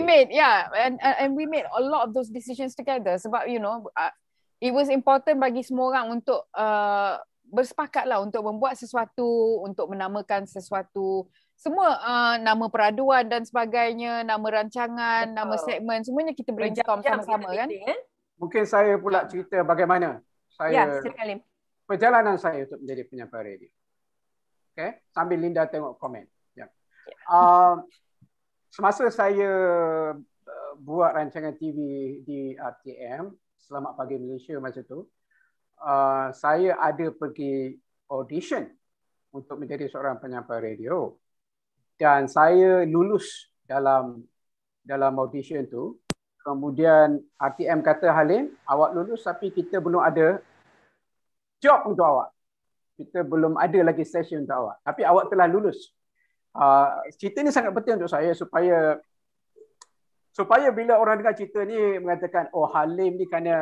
made a lot of those decisions together sebab it was important bagi semua orang untuk bersepakat lah untuk membuat sesuatu, untuk menamakan sesuatu, semua nama peraduan dan sebagainya, nama rancangan, nama segmen, semuanya kita brainstorm sama-sama kan. Mungkin saya pula cerita bagaimana silakan. Perjalanan saya untuk menjadi penyampai radio. Okay? Sambil Linda tengok komen. Semasa saya buat rancangan TV di RTM, Selamat Pagi Malaysia masa tu, saya ada pergi audition untuk menjadi seorang penyampai radio. Dan saya lulus dalam audition tu. Kemudian RTM kata, Halim, awak lulus tapi kita belum ada job untuk awak. Kita belum ada lagi session untuk awak. Tapi awak telah lulus. Cerita ni sangat penting untuk saya supaya bila orang dengar cerita ni mengatakan, oh Halim ni kerana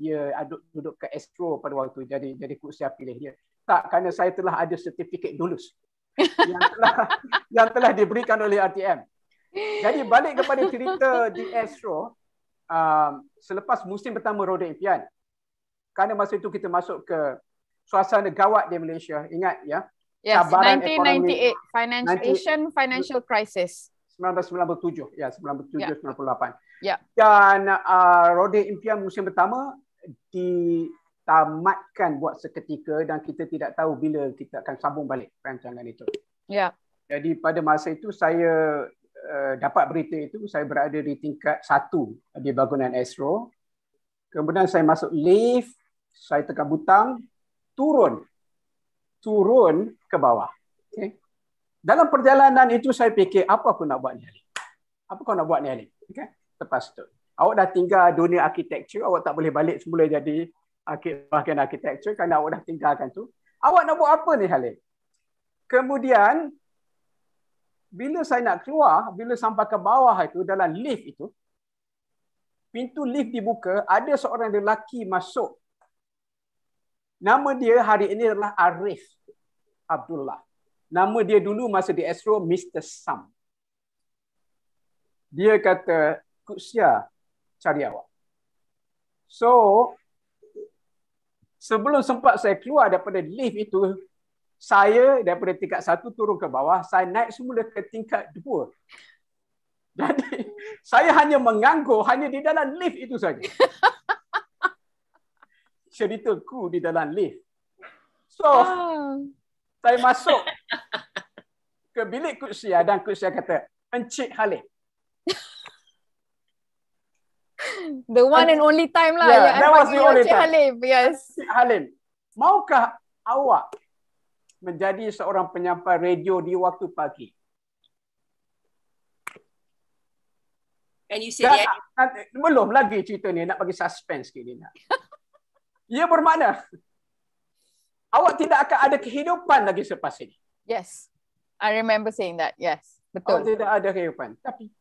dia duduk ke Astro pada waktu jadi Kut Sia pilih dia. Tak, kerana saya telah ada sertifikat lulus yang telah diberikan oleh RTM. Jadi balik kepada cerita di Astro, selepas musim pertama Roda Impian, kerana masa itu kita masuk ke suasana gawat di Malaysia, ingat ya? Yes, 1998 Asian Financial Crisis. 1997, 98. Ya. Dan Roda Impian musim pertama ditamatkan buat seketika dan kita tidak tahu bila kita akan sambung balik rancangan itu. Ya. Jadi pada masa itu saya dapat berita itu, saya berada di tingkat 1 di bangunan Astro. Kemudian saya masuk lift, saya tekan butang, turun ke bawah. Okay. Dalam perjalanan itu saya fikir, apa aku nak buat ni, Halim? Apa kau nak buat ni, Halim? Okay. Lepas tu, awak dah tinggal dunia arkitektur, awak tak boleh balik semula jadi bahagian arkitektur kerana awak dah tinggalkan tu. Awak nak buat apa ni, Halim? Kemudian, bila saya nak keluar, bila sampai ke bawah itu, dalam lift itu, pintu lift dibuka, ada seorang lelaki masuk. Nama dia hari ini adalah Arif Abdullah. Nama dia dulu masa di Astro, Mr. Sam. Dia kata, Kut Sia, cari awak. So, sebelum sempat saya keluar daripada lift itu, saya daripada tingkat 1 turun ke bawah, saya naik semula ke tingkat 2. Jadi, saya hanya menganggur hanya di dalam lift itu saja. Ceritaku di dalam lift. So, saya masuk ke bilik Kut Sia dan Kut Sia kata, Encik Halim. The one and only time lah. Yeah, that was the only Encik time. Halim, yes. Encik Halim, maukah awak menjadi seorang penyampai radio di waktu pagi? And you said yes. Belum lagi cerita ni, nak bagi suspense sikit ni. Ia bermakna awak tidak akan ada kehidupan lagi selepas ini. Yes. I remember saying that. Yes. Betul. Awak tidak ada kehidupan. Tapi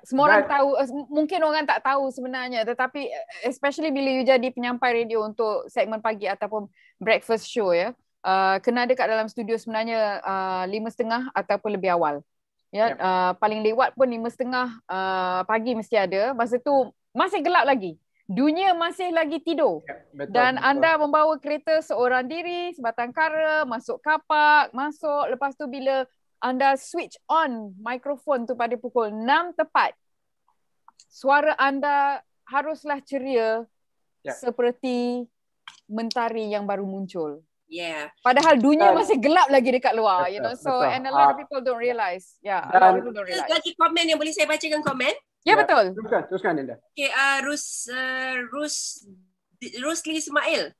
semua orang tahu, mungkin orang tak tahu sebenarnya, tetapi especially bila you jadi penyampai radio untuk segmen pagi ataupun breakfast show ya, kena ada kat dalam studio sebenarnya 5:30 ataupun lebih awal. Ya, paling lewat pun 5:30 pagi mesti ada. Masa tu masih gelap lagi. Dunia masih lagi tidur. Betul, Dan betul. anda membawa kereta seorang diri, sebatang kara, masuk kapak, lepas tu bila anda switch on mikrofon tu pada pukul 6 tepat, suara anda haruslah ceria seperti mentari yang baru muncul. Yeah. Padahal dunia masih gelap lagi dekat luar, you know. So betul. and a lot of people don't realise. Yeah, a lot of people don't realize. Lagi komen yang boleh saya bacakan komen? Ya, betul. Teruskan Linda. Okay, Rusli Ismail.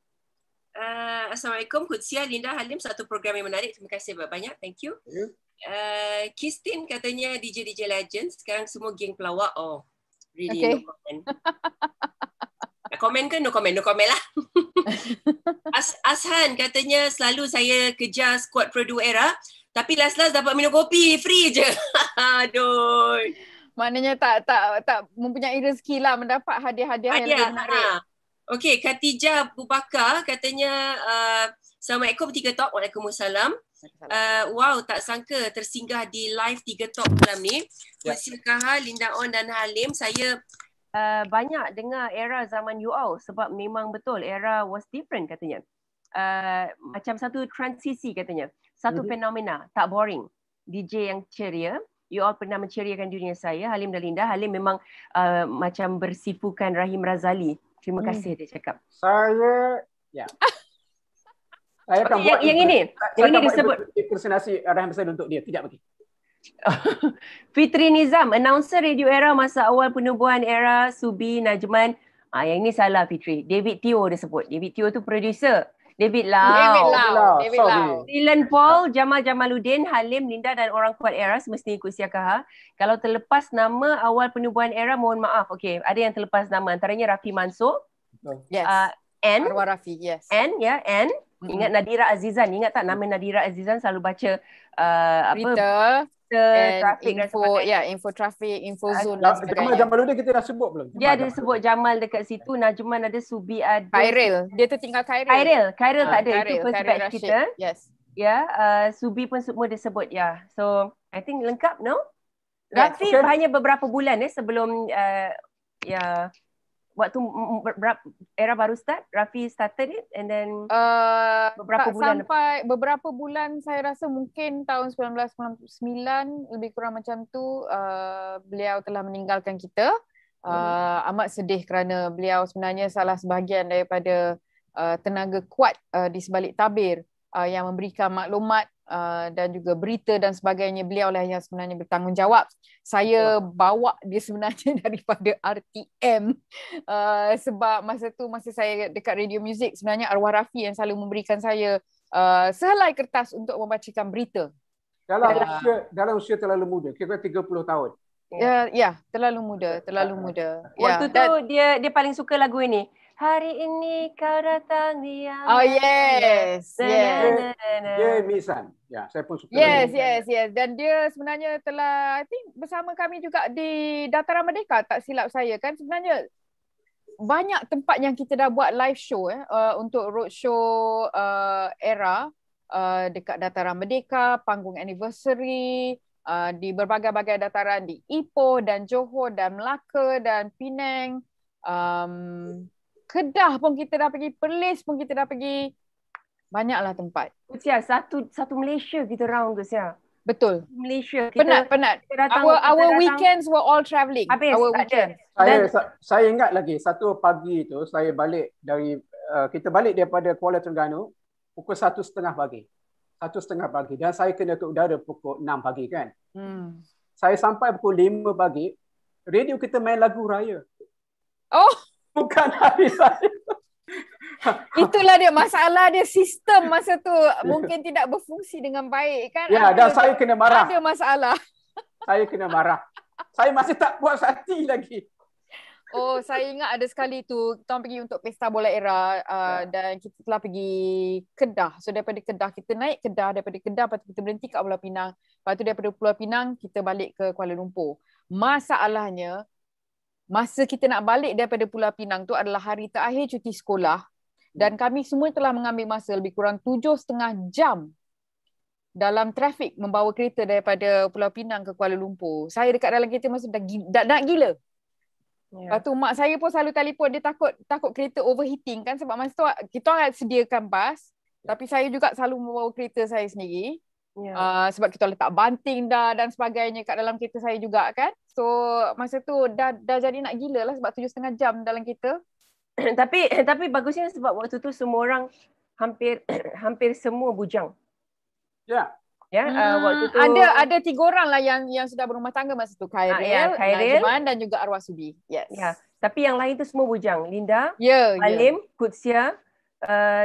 Assalamualaikum, Kut Sia, Linda, Halim, satu program yang menarik. Terima kasih banyak. Thank you. Kistin katanya DJ Legends sekarang semua geng pelawak. Oh, really Okay. no comment. Nak komen ke? No comment lah. Ashan katanya selalu saya kejar squad Pro 2 Era tapi last dapat minum kopi free je. Aduh. Maknanya tak mempunyai rezeki lah mendapat hadiah-hadiah yang lebih menarik. Okey, Khatijah Abu Bakar katanya Assalamualaikum 3 Talk. Waalaikumsalam. Wow, tak sangka tersinggah di live 3 Talk malam ni. Kut Sia, Linda On dan Halim. Saya banyak dengar era zaman you all sebab memang betul era was different katanya. Macam satu transisi katanya. Satu fenomena, tak boring. DJ yang ceria. You all pernah menceriakan dunia saya, Halim dan Linda. Halim memang macam bersifukan Rahim Razali. Terima kasih dia cakap. Saya akan buat yang ini disebut impersonasi Rahim Razali untuk dia. Tidak bagi. Fitri Nizam, announcer radio era masa awal penubuhan era Subi Najman. Yang ini salah Fitri. David Teo dia sebut. David Teo tu producer. David Lau. Dylan Paul, Jamal Jamaluddin, Halim, Linda dan orang kuat era semestinya Kut Sia Kaha. Kalau terlepas nama awal penubuhan era, mohon maaf. Okey, ada yang terlepas nama. Antaranya Rafi Mansur. Yes. N. Arwah Rafi, yes. N. Ingat Nadira Azizan. Ingat tak nama Nadira Azizan selalu baca berita, traffic dan sebagainya. info traffic, info zone dan Jamal sebagainya. Jamaluddin kita dah sebut belum? Dia ada sebut Jamal dekat situ, Najman ada, Subi ada. Khairil, dia tertinggal Khairil. Khairil tak ada, itu first Khairil batch Rashid. kita. Yes. Subi pun semua dia sebut So, I think lengkap, no? Yes. Rafi hanya beberapa bulan sebelum waktu era baru start, Rafi started it and then beberapa bulan sampai beberapa bulan, saya rasa mungkin tahun 1999 lebih kurang macam tu, beliau telah meninggalkan kita. Amat sedih kerana beliau sebenarnya salah sebahagian daripada tenaga kuat di sebalik tabir yang memberikan maklumat dan juga berita dan sebagainya. Beliau lah yang sebenarnya bertanggungjawab. Saya bawa dia sebenarnya daripada RTM sebab masa saya dekat Radio Music, sebenarnya Arwah Rafi yang selalu memberikan saya sehelai kertas untuk membacakan berita. Dalam usia terlalu muda, kira 30 tahun. Ya, terlalu muda. Waktu tu dia paling suka lagu ini. Hari ini kau datang dia. Oh yes. Dia Misan. Ya, saya pun suka. Yes. Dan dia sebenarnya telah, I think bersama kami juga di Dataran Merdeka, tak silap saya kan. Sebenarnya banyak tempat yang kita dah buat live show untuk roadshow era dekat Dataran Merdeka, panggung anniversary, di berbagai-bagai dataran di Ipoh dan Johor dan Melaka dan Penang, Kedah pun kita dah pergi, Perlis pun kita dah pergi, banyaklah tempat. Sia, satu Malaysia kita round ke Sia? Betul. Malaysia kita penat. Our weekends were all travelling. Habis, our weekends. Saya ingat lagi satu pagi tu saya balik dari kita balik daripada Kuala Terengganu pukul 1:30 pagi. 1:30 pagi dan saya kena ke udara pukul 6 pagi kan. Saya sampai pukul 5 pagi, radio kita main lagu raya. Oh, bukan hari saya. Itulah dia masalah dia, sistem masa tu mungkin tidak berfungsi dengan baik kan. Ya, dan saya kena marah. Ada masalah. Saya kena marah. Saya masih tak puas hati lagi. Oh, saya ingat ada sekali tu kita orang pergi untuk Pesta Bola Era dan kita telah pergi Kedah. So daripada Kedah kita naik Kedah, daripada Kedah lepas tu kita berhenti kat Pulau Pinang. Lepas tu daripada Pulau Pinang kita balik ke Kuala Lumpur. Masalahnya masa kita nak balik daripada Pulau Pinang tu adalah hari terakhir cuti sekolah dan kami semua telah mengambil masa lebih kurang 7,5 jam dalam trafik membawa kereta daripada Pulau Pinang ke Kuala Lumpur. Saya dekat dalam kereta masa dah nak gila. Lepas tu mak saya pun selalu telefon, dia takut kereta overheating kan, sebab masa tu kita orang sediakan bas tapi saya juga selalu membawa kereta saya sendiri. Sebab kita letak banting dah dan sebagainya kat dalam kereta saya juga kan. So masa tu dah jadi nak gila lah sebab 7,5 jam dalam kereta. tapi bagusnya sebab waktu tu semua orang hampir semua bujang. Waktu tu ada 3 orang lah yang sudah berumah tangga masa tu, Khairil, Najman dan juga Arwah Subi. Yes. Ya, tapi yang lain tu semua bujang. Linda, Alim, Kutsia,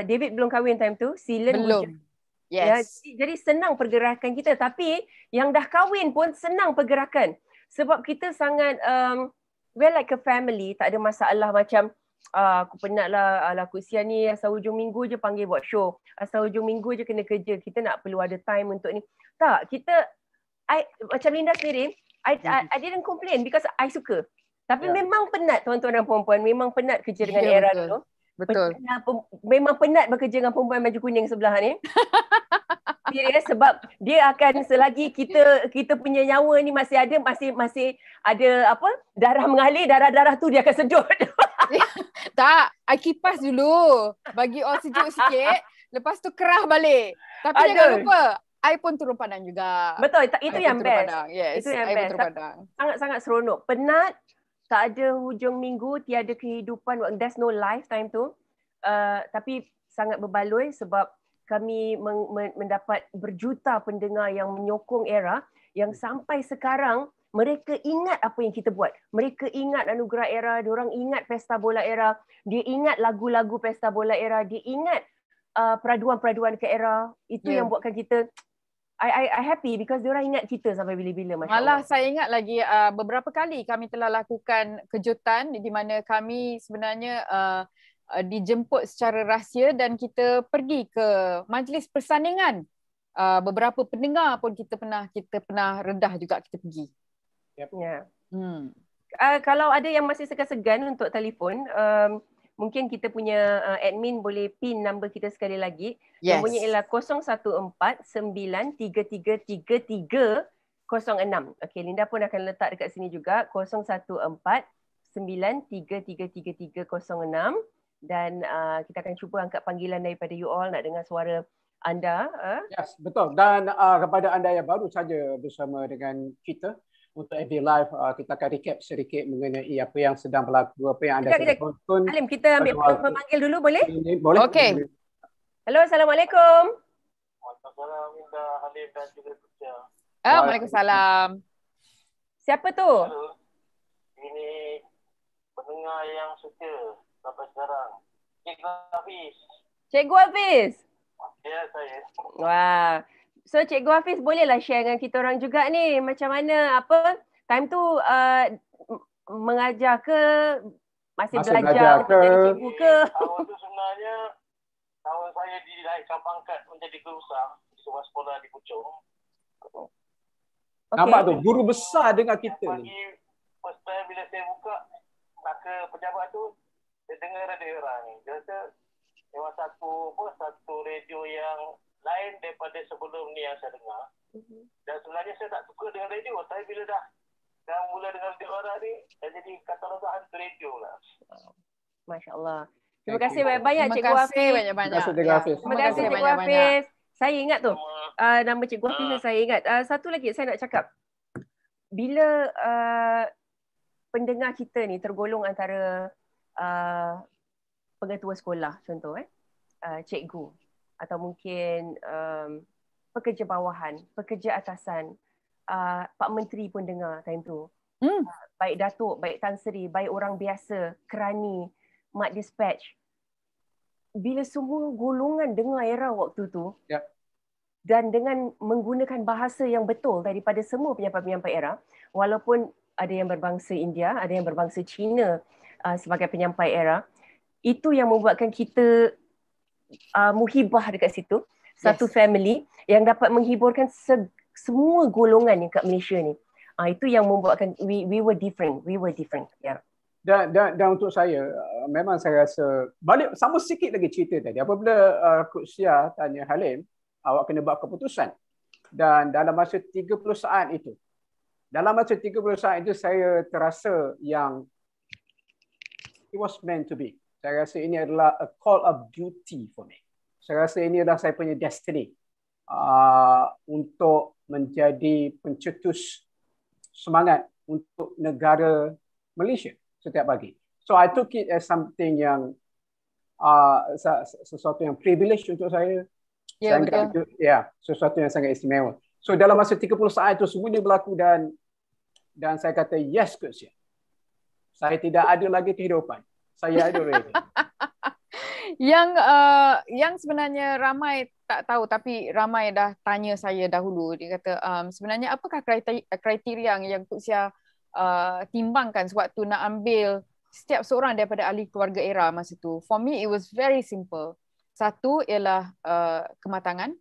David belum kahwin time tu, Silen belum. Yes. Jadi senang pergerakan kita, tapi yang dah kahwin pun senang pergerakan. Sebab kita sangat we're like a family, tak ada masalah macam aku penat lah, Kutsia ni asal hujung minggu je panggil buat show, asal hujung minggu je kena kerja, kita nak perlu ada time untuk ni. Tak, macam Linda sendiri, I didn't complain because I suka. Tapi memang penat tuan-tuan dan puan-puan, memang penat kerja dengan era dulu. Betul. Memang penat bekerja dengan perempuan baju kuning sebelah ni. Serius, sebab dia akan selagi kita punya nyawa ni masih ada apa, darah mengalir, darah tu dia akan sedut. Tak, I kipas dulu. Bagi all sejuk sikit. Lepas tu kerah balik. Tapi jangan lupa, I pun turun padang juga. Betul, itu yang best. Yes, itu yang best. Sangat-sangat seronok. Penat, tak ada hujung minggu, tiada kehidupan. There's no life time tu. Tapi sangat berbaloi sebab kami mendapat berjuta pendengar yang menyokong era yang sampai sekarang mereka ingat apa yang kita buat. Mereka ingat Anugerah Era, diorang ingat Pesta Bola Era, dia ingat lagu-lagu Pesta Bola Era, dia ingat peraduan-peraduan ke era. Itu yang buatkan kita I happy because diorang ingat kita sampai bila-bila. Malah saya ingat lagi beberapa kali kami telah lakukan kejutan di mana kami sebenarnya dijemput secara rahsia dan kita pergi ke majlis persandingan. Beberapa pendengar pun kita pernah rendah juga kita pergi. Kalau ada yang masih segan-segan untuk telefon, mungkin kita punya admin boleh pin number kita sekali lagi. Nombornya ialah 014-933-3306. Okey, Linda pun akan letak dekat sini juga, 014-933-3306. Dan kita akan cuba angkat panggilan daripada you all, nak dengar suara anda. Yes, betul. Dan kepada anda yang baru saja bersama dengan kita untuk FB Live, kita akan recap sedikit mengenai apa yang sedang berlaku, apa yang anda sedang tonton. Alim, kita ambil memanggil dulu boleh? Boleh. Okey. Hello, Assalamualaikum. Waalaikumsalam. Kak Halim dan juga Kucia. Waalaikumsalam. Siapa tu? Halo. Ini pendengar yang setia sampai sekarang. Cikgu Hafiz. Cikgu Hafiz. Ya, saya. Wah. So Cikgu Hafiz bolehlah share dengan kita orang juga ni macam mana time tu mengajar ke masih belajar untuk jadi cikgu ke? Tahun tu sebenarnya tahun saya dinaikkan pangkat menjadi guru besar di sebuah sekolah di Puchong. Nampak tu guru besar dengan kita ni. Pagi first time bila saya buka nak ke pejabat tu, saya dengar radio Era ni. Dia kata memang satu radio yang lain daripada sebelum ni yang saya dengar. Dan sebenarnya saya tak suka dengan radio. Saya bila dah mula dengan radio Era ni, saya jadi kata orang hantu radio lah. Masya Allah. Terima kasih banyak-banyak Cikgu Hafiz. Terima kasih Cikgu Hafiz. Terima kasih Cikgu Hafiz. Saya ingat tu. Nama Cikgu Hafiz saya ingat. Satu lagi saya nak cakap. Bila pendengar kita ni tergolong antara pengetua sekolah contoh cikgu atau mungkin pekerja bawahan, pekerja atasan, Pak Menteri pun dengar time tu. Baik Datuk, baik Tan Sri, baik orang biasa, kerani, mak dispatch. Bila semua golongan dengar Era waktu tu, dan dengan menggunakan bahasa yang betul daripada semua penyampai-penyampai Era, walaupun ada yang berbangsa India, ada yang berbangsa Cina sebagai penyampai Era, itu yang membuatkan kita muhibah dekat situ. Satu family yang dapat menghiburkan semua golongan yang kat Malaysia ni. Itu yang membuatkan we were different. Yeah. Dan untuk saya, memang saya rasa balik sama sikit lagi cerita tadi. Apabila Coach Sia tanya Halim, awak kena buat keputusan. Dan dalam masa 30 saat itu, saya terasa yang it was meant to be. Saya rasa ini adalah a call of duty for me. Saya rasa ini adalah saya punya destiny untuk menjadi pencetus semangat untuk negara Malaysia setiap pagi. So I took it as something yang sesuatu yang privilege untuk saya. Sesuatu yang sangat istimewa. So dalam masa 30 saat itu semuanya berlaku dan saya kata yes Coach. Saya tidak ada lagi kehidupan. Saya ada ready. Yang sebenarnya ramai tak tahu tapi ramai dah tanya saya dahulu. Dia kata sebenarnya apakah kriteria yang Coach Sia timbangkan sewaktu nak ambil setiap seorang daripada ahli keluarga Era masa tu. For me it was very simple. Satu ialah kematangan,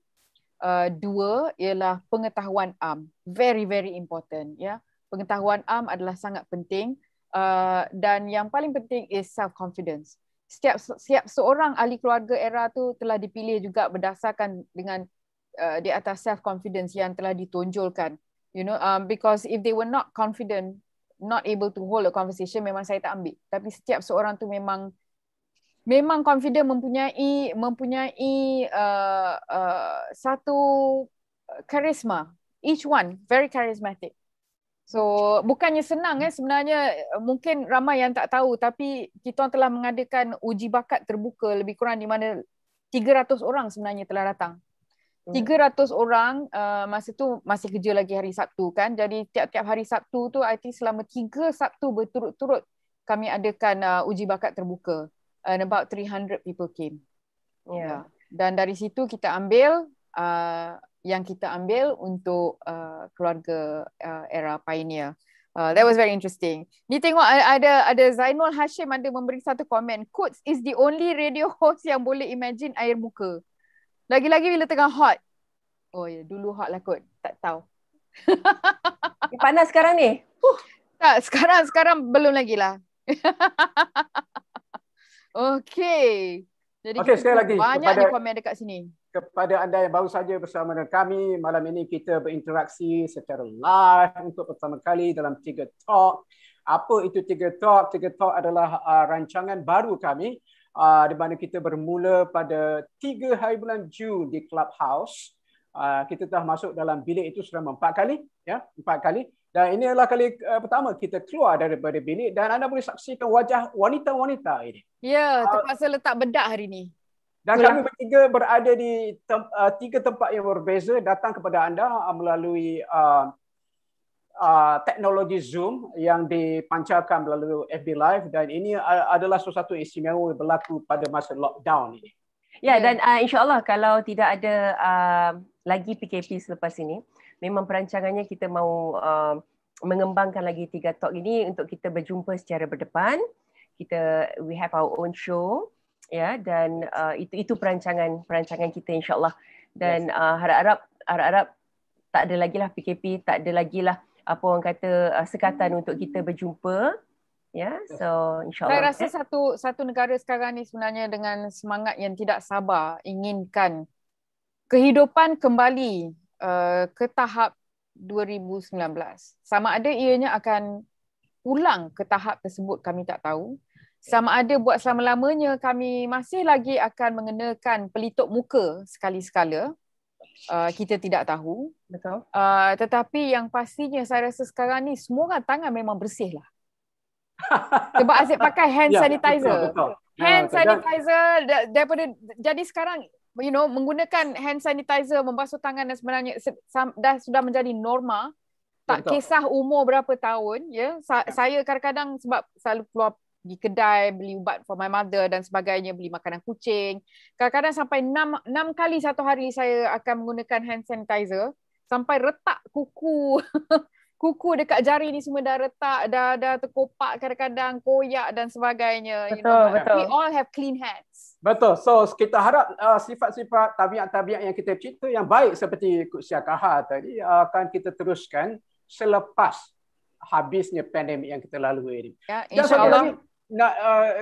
dua ialah pengetahuan am, very very important ya. Pengetahuan am adalah sangat penting dan yang paling penting is self confidence. Setiap seorang ahli keluarga Era tu telah dipilih juga berdasarkan dengan di atas self confidence yang telah ditonjolkan. You know, because if they were not confident, not able to hold a conversation, memang saya tak ambil. Tapi setiap seorang tu memang confident, mempunyai satu karisma. Each one very charismatic. So bukannya senang sebenarnya, mungkin ramai yang tak tahu tapi kita telah mengadakan uji bakat terbuka lebih kurang di mana 300 orang sebenarnya telah datang. 300 orang masa tu masih kerja lagi hari Sabtu kan. Jadi tiap-tiap hari Sabtu tu I think selama 3 Sabtu berturut-turut kami adakan uji bakat terbuka. And about 300 people came. Yeah. Dan dari situ kita ambil yang kita ambil untuk keluarga Era Pioneer. That was very interesting. Ni tengok ada Zainul Hashim ada memberi satu komen. Coach is the only radio host yang boleh imagine air muka. Lagi-lagi bila tengah hot. Oh ya, dulu hot lah kot. Tak tahu. Panas sekarang ni? Tak, sekarang belum lagi lah. Okay. Jadi sekali lagi banyak komen dekat sini. Kepada anda yang baru saja bersama dengan kami, malam ini kita berinteraksi secara live untuk pertama kali dalam Tiga Talk. Apa itu Tiga Talk? Tiga Talk adalah rancangan baru kami di mana kita bermula pada 3 hari bulan Jun di Clubhouse. Kita telah masuk dalam bilik itu selama 4 kali. Ya, 4 kali. Dan ini adalah kali pertama kita keluar daripada bilik dan anda boleh saksikan wajah wanita-wanita ini. Ya, terpaksa letak bedak hari ni. Dan kami bertiga berada di 3 tempat yang berbeza, datang kepada anda melalui teknologi Zoom yang dipancarkan melalui FB Live, dan ini adalah sesuatu istimewa yang berlaku pada masa lockdown ini. Ya, dan insyaAllah kalau tidak ada lagi PKP selepas ini, memang perancangannya kita mahu mengembangkan lagi 3 Talk ini untuk kita berjumpa secara berdepan. We have our own show, ya, dan itu perancangan kita insyaAllah. Dan harap-harap tak ada lagi lah PKP, tak ada lagi lah apa orang kata sekatan untuk kita berjumpa. Ya, so insyaAllah. Saya rasa satu negara sekarang ni sebenarnya dengan semangat yang tidak sabar inginkan kehidupan kembali ke tahap 2019. Sama ada ianya akan ulang ke tahap tersebut kami tak tahu. Sama ada buat selama-lamanya kami masih lagi akan mengenakan pelitup muka sekali-sekala. Kita tidak tahu. Betul. Tetapi yang pastinya saya rasa sekarang ni semua orang tangan memang bersih lah. Sebab asyik pakai hand sanitizer. Betul. Hand sanitizer daripada jadi sekarang menggunakan hand sanitizer, membasuh tangan dan sebenarnya dah sudah menjadi norma. Tak kisah umur berapa tahun, ya. Saya kadang-kadang sebab selalu keluar pergi kedai beli ubat for my mother dan sebagainya, beli makanan kucing. Kadang-kadang sampai 6 kali satu hari saya akan menggunakan hand sanitizer sampai retak kuku. Kuku dekat jari ni semua dah retak, dah terkopak, kadang-kadang koyak dan sebagainya. Betul. We all have clean hands. Betul. So kita harap sifat-sifat tabiat-tabiat yang kita cipta yang baik seperti Kut Sia Kahar tadi akan kita teruskan selepas habisnya pandemik yang kita lalui ini. Ya, insyaAllah. Nak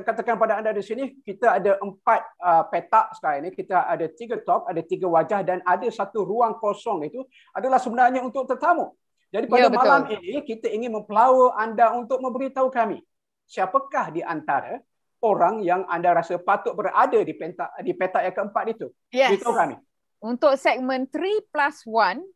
katakan pada anda di sini, kita ada 4 petak sekarang ini. Kita ada 3 talk, ada 3 wajah dan ada 1 ruang kosong itu adalah sebenarnya untuk tetamu. Jadi pada malam ini kita ingin mempelawa anda untuk memberitahu kami siapakah di antara orang yang anda rasa patut berada di petak yang keempat itu. Yes. Beritahu kami. Untuk segmen 3+1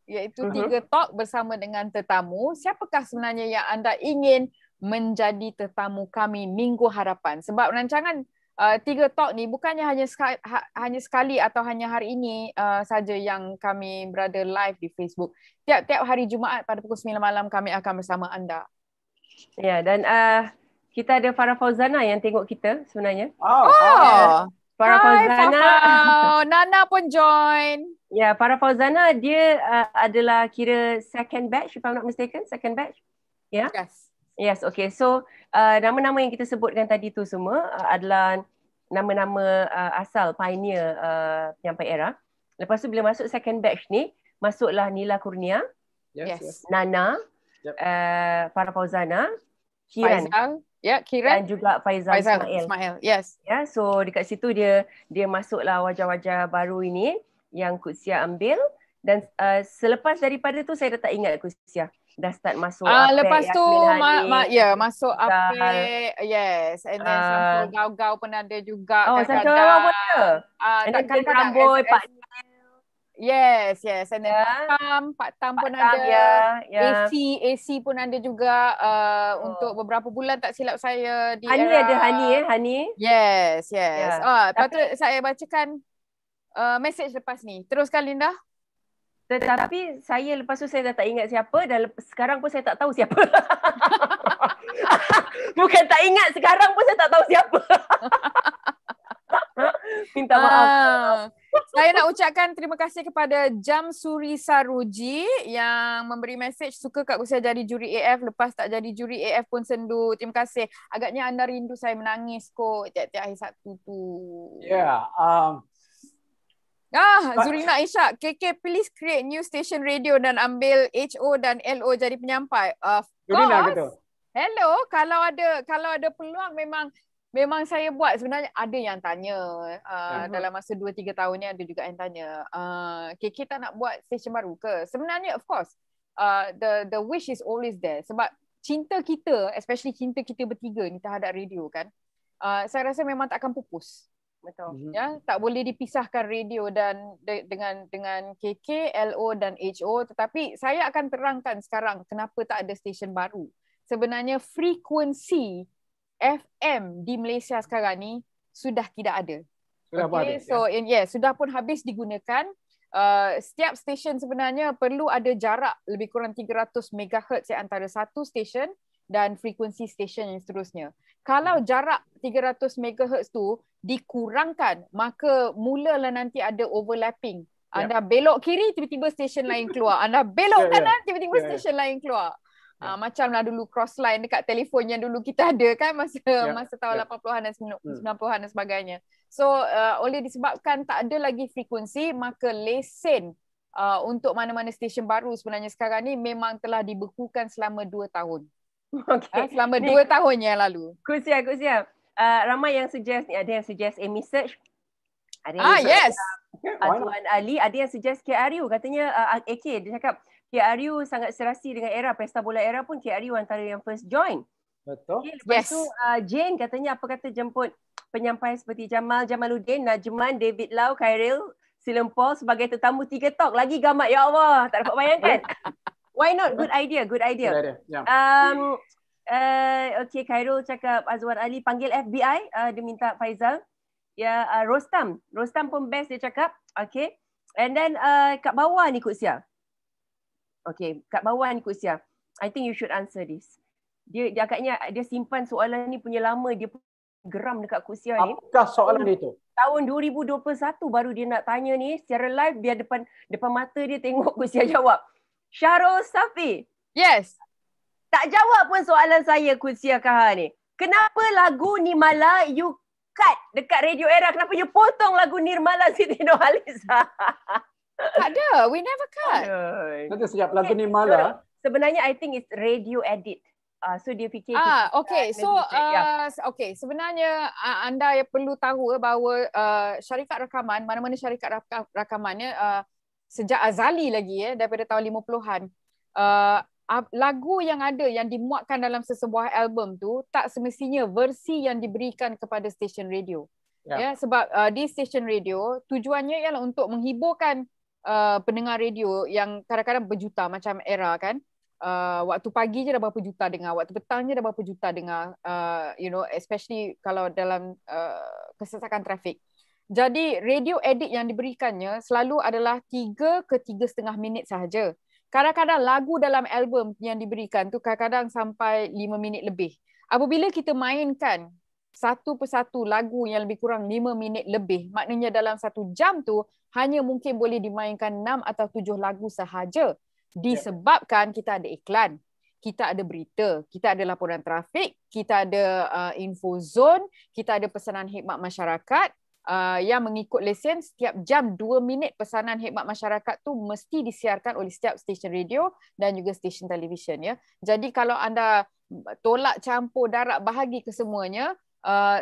iaitu 3 talk bersama dengan tetamu, siapakah sebenarnya yang anda ingin menjadi tetamu kami minggu hadapan? Sebab rancangan 3 talk ni bukannya hanya sekali atau hanya hari ini saja yang kami berada live di Facebook. Tiap-tiap hari Jumaat pada pukul 9 malam kami akan bersama anda. Ya, dan kita ada Farah Fauzana yang tengok kita sebenarnya. Farah Fauzana. Nana pun join. Ya, Farah Fauzana dia adalah kira second batch, if I'm not mistaken, second batch. Ya. Yeah? Yes, okay. So, nama-nama yang kita sebutkan tadi tu semua adalah nama-nama asal pioneer penyampai era. Lepas tu bila masuk second batch ni, masuklah Nila Kurnia, Nana, Farah Fauzana, Kiran. Kiran. Dan juga Faizal Ismail. Yes. Ya, so dekat situ dia masuklah wajah-wajah baru ini yang Kut Sia ambil. Dan selepas daripada tu saya dah tak ingat Kut Sia. Dah start masuk lepas tu masuk Apek, yes, and then Samsul Gau-Gau pun ada juga. Samsul Gau-Gau pun ada. Kadang-kadang Ramboy, Pak yes, and then Pak Tam pun ada. AC pun ada juga untuk beberapa bulan tak silap saya di Hani era. Ada Hani. Yes. Patut saya bacakan message lepas ni. Teruskan Linda. Tetapi saya lepas tu saya dah tak ingat siapa dan sekarang pun saya tak tahu siapa. Bukan tak ingat, sekarang pun saya tak tahu siapa. Minta maaf. Saya nak ucapkan terima kasih kepada Jamsuri Saruji yang memberi mesej suka Kak Kut Sia jadi juri AF, lepas tak jadi juri AF pun sendu. Terima kasih. Agaknya anda rindu saya menangis kot tiap-tiap hari Sabtu tu. Zurina Ishak, KK please create new station radio dan ambil HO dan LO jadi penyampai. Of course. Hello, kalau ada peluang memang saya buat. Sebenarnya ada yang tanya dalam masa 2-3 tahun ni, ada juga yang tanya KK tak nak buat station baru ke? Sebenarnya of course the wish is always there sebab cinta kita, especially cinta kita bertiga ni terhadap radio kan, saya rasa memang tak akan pupus. Betul. Ya, tak boleh dipisahkan radio dan dengan KK, LO dan HO. Tetapi saya akan terangkan sekarang kenapa tak ada stesen baru. Sebenarnya frekuensi FM di Malaysia sekarang ni sudah tidak ada. Sudah pun habis. So sudah pun habis digunakan. Setiap stesen sebenarnya perlu ada jarak lebih kurang 300 MHz antara satu stesen dan frekuensi stesen yang seterusnya. Kalau jarak 300 MHz tu dikurangkan, maka mulalah nanti ada overlapping. Anda belok kiri, tiba-tiba stesen lain keluar. Anda belok kanan, tiba-tiba stesen lain keluar. Macamlah dulu cross line dekat telefon yang dulu kita ada kan masa tahun 80-an dan 90-an dan sebagainya. So oleh disebabkan tak ada lagi frekuensi, maka lesen untuk mana-mana stesen baru sebenarnya sekarang ni memang telah dibekukan selama 2 tahun. Okay. Selama 2 tahun yang lalu. Kusia. Ramai yang suggest ni, ada yang suggest Amy Search. Ada yang yes. Azwan Ali, ada yang suggest KRU. Katanya AK, dia cakap KRU sangat serasi dengan era Pesta Bola Era pun KRU antara yang first join. Betul. Okay, lepas tu Jane katanya apa kata jemput penyampai seperti Jamal Jamaluddin, Najman, David Lau, Khairil, Silam Paul sebagai tetamu 3 Talk. Lagi gamat, ya Allah, tak dapat bayangkan. Why not? Good idea. Yeah. Okay, Khairul cakap Azwan Ali panggil FBI, dia minta Faizal. Rostam pun best dia cakap. Okay. And then kat bawah ni Kut Sia. Okay, kat bawah ni Kut Sia. I think you should answer this. Dia agaknya dia simpan soalan ni punya lama, dia geram dekat Kut Sia ni. Apakah soalan itu? Tahun 2021 baru dia nak tanya ni secara live, biar depan mata dia tengok Kut Sia jawab. Syarul Safi. Yes. Tak jawab pun soalan saya Kut Sia Kahar ni. Kenapa lagu Nirmala you cut dekat Radio Era? Kenapa you potong lagu Nirmala Siti Nurhaliza? Tak ada. We never cut. Nanti sejap lagu Nirmala. Sebenarnya I think it's radio edit. So dia fikir okay. So sebenarnya anda yang perlu tahu bahawa syarikat rakaman, mana-mana syarikat rakamannya sejak azali lagi daripada tahun 50-an, lagu yang ada yang dimuatkan dalam sesebuah album tu tak semestinya versi yang diberikan kepada stesen radio. Sebab di stesen radio tujuannya ialah untuk menghiburkan pendengar radio yang kadang-kadang berjuta macam Era kan. Waktu pagi je dah berapa juta dengar, waktu petang je dah berapa juta dengar, especially kalau dalam kesesakan trafik. Jadi radio edit yang diberikannya selalu adalah 3 ke 3.5 minit sahaja. Kadang-kadang lagu dalam album yang diberikan tu kadang-kadang sampai 5 minit lebih. Apabila kita mainkan satu persatu lagu yang lebih kurang 5 minit lebih, maknanya dalam 1 jam tu hanya mungkin boleh dimainkan 6 atau 7 lagu sahaja. Disebabkan kita ada iklan, kita ada berita, kita ada laporan trafik, kita ada info zone, kita ada pesanan khidmat masyarakat yang mengikut lesen. Setiap jam 2 minit pesanan khidmat masyarakat tu mesti disiarkan oleh setiap stesen radio dan juga stesen televisyen ya. Jadi kalau anda tolak campur darat bahagi kesemuanya,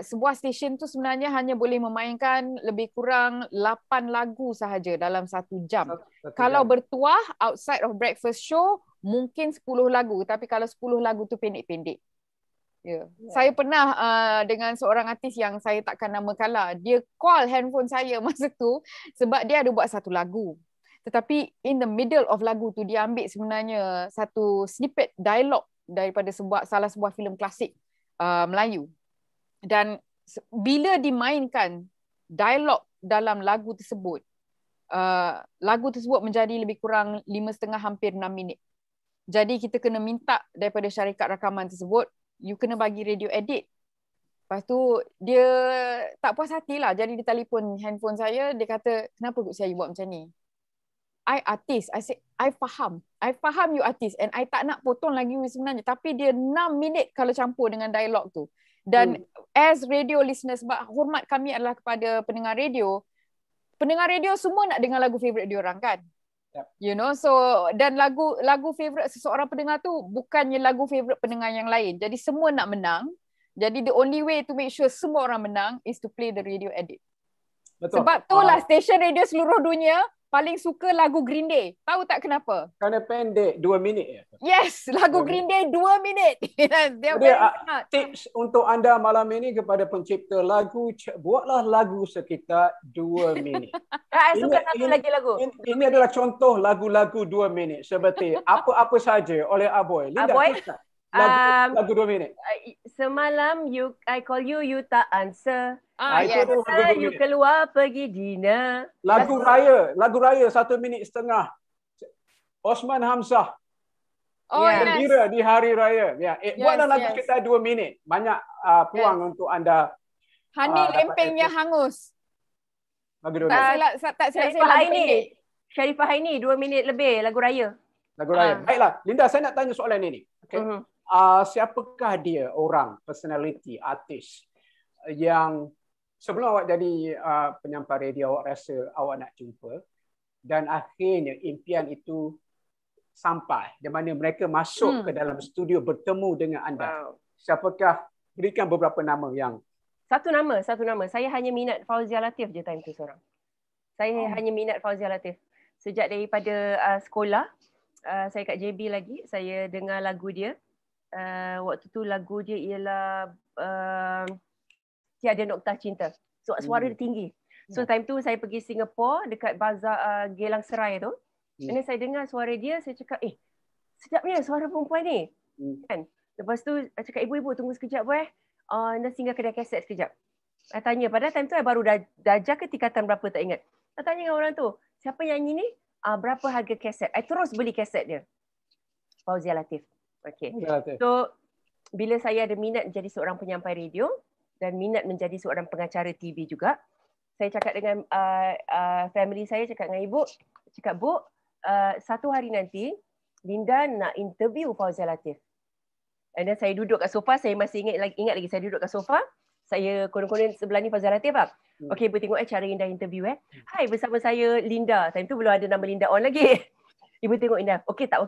sebuah stesen tu sebenarnya hanya boleh memainkan lebih kurang 8 lagu sahaja dalam 1 jam. Kalau bertuah outside of breakfast show mungkin 10 lagu, tapi kalau 10 lagu tu pendek-pendek. Saya pernah dengan seorang artis yang saya takkan namakan lah. Dia call handphone saya masa tu sebab dia ada buat satu lagu. Tetapi in the middle of lagu tu dia ambil sebenarnya satu snippet dialog daripada salah sebuah filem klasik Melayu. Dan bila dimainkan dialog dalam lagu tersebut menjadi lebih kurang 5.5 hampir 6 minit. Jadi kita kena minta daripada syarikat rakaman tersebut, you kena bagi radio edit. Lepas tu dia tak puas hatilah. Jadi dia telefon handphone saya, dia kata, kenapa saya buat macam ni? I artis. I say, I faham you artis and I tak nak potong lagi sebenarnya. Tapi dia 6 minit kalau campur dengan dialog tu. Dan as radio listeners, sebab hormat kami adalah kepada pendengar radio semua nak dengar lagu favorite diorang kan. You know, so dan lagu favorite seseorang pendengar tu bukannya lagu favorite pendengar yang lain. Jadi semua nak menang. Jadi the only way to make sure semua orang menang is to play the radio edit. Betul. Sebab itulah stesen radio seluruh dunia paling suka lagu Green Day. Tahu tak kenapa? Kerana pendek, 2 minit ya. Yes, lagu Green Day 2 minit. Jadi tips untuk anda malam ini kepada pencipta lagu, buatlah lagu sekitar 2 minit. Suka satu lagi lagu. Ini adalah contoh lagu-lagu 2 minit seperti apa-apa saja oleh Aboy. Linda, Aboy? Lagu 2 minit. Semalam I call you, you tak answer. Itu Yes. adalah lagu 2 You minit. keluar pergi dinner. Lagu raya 1 minit setengah. Osman Hamzah. Oh Yeah. yes. Gembira di hari raya. Ya, buatlah lagu yes. kita 2 minit. Banyak peluang untuk anda. Hani dapat lempengnya hangus. Lagu 2 Tak minit. silap saya Sharifah lagu Haini. pendek. Sharifah Haini 2 minit lebih lagu raya. Lagu raya. Baiklah, Linda, saya nak tanya soalan ini. Okay. Siapakah dia orang, personality, artis yang sebelum awak jadi penyampai radio awak rasa awak nak jumpa dan akhirnya impian itu sampai di mana mereka masuk ke dalam studio bertemu dengan anda. Siapakah? Berikan beberapa nama yang Satu nama. Saya hanya minat Fauzia Latif je time tu seorang. Saya hanya minat Fauzia Latif. Sejak daripada sekolah, saya kat JB lagi, saya dengar lagu dia. Waktu tu lagu dia ialah Tiada Noktah Cinta. So suara dia tinggi. So time tu saya pergi Singapore dekat bazar Geylang Serai tu. And then saya dengar suara dia, saya cakap, sedapnya suara perempuan ni. Kan? Lepas tu saya cakap, ibu-ibu tunggu sekejap dan singgah kedai kaset sekejap. Saya tanya, pada time tu saya baru darjah ke tingkatan berapa tak ingat. Saya tanya dengan orang tu, siapa nyanyi ni? Berapa harga kaset? Saya terus beli kaset dia. Fauzia Latif. Okay. So, bila saya ada minat menjadi seorang penyampai radio dan minat menjadi seorang pengacara TV juga, saya cakap dengan family saya, cakap dengan ibu, cakap, Bu, satu hari nanti Linda nak interview Fauzia Latif. And then saya duduk kat sofa, saya masih ingat lagi saya duduk kat sofa, saya konon-konon sebelah ni Fauzia Latif lah. Okey, ibu tengok cara Linda interview Hai, bersama saya Linda. Time tu belum ada nama Linda on lagi. Ibu tengok Linda, okey tak?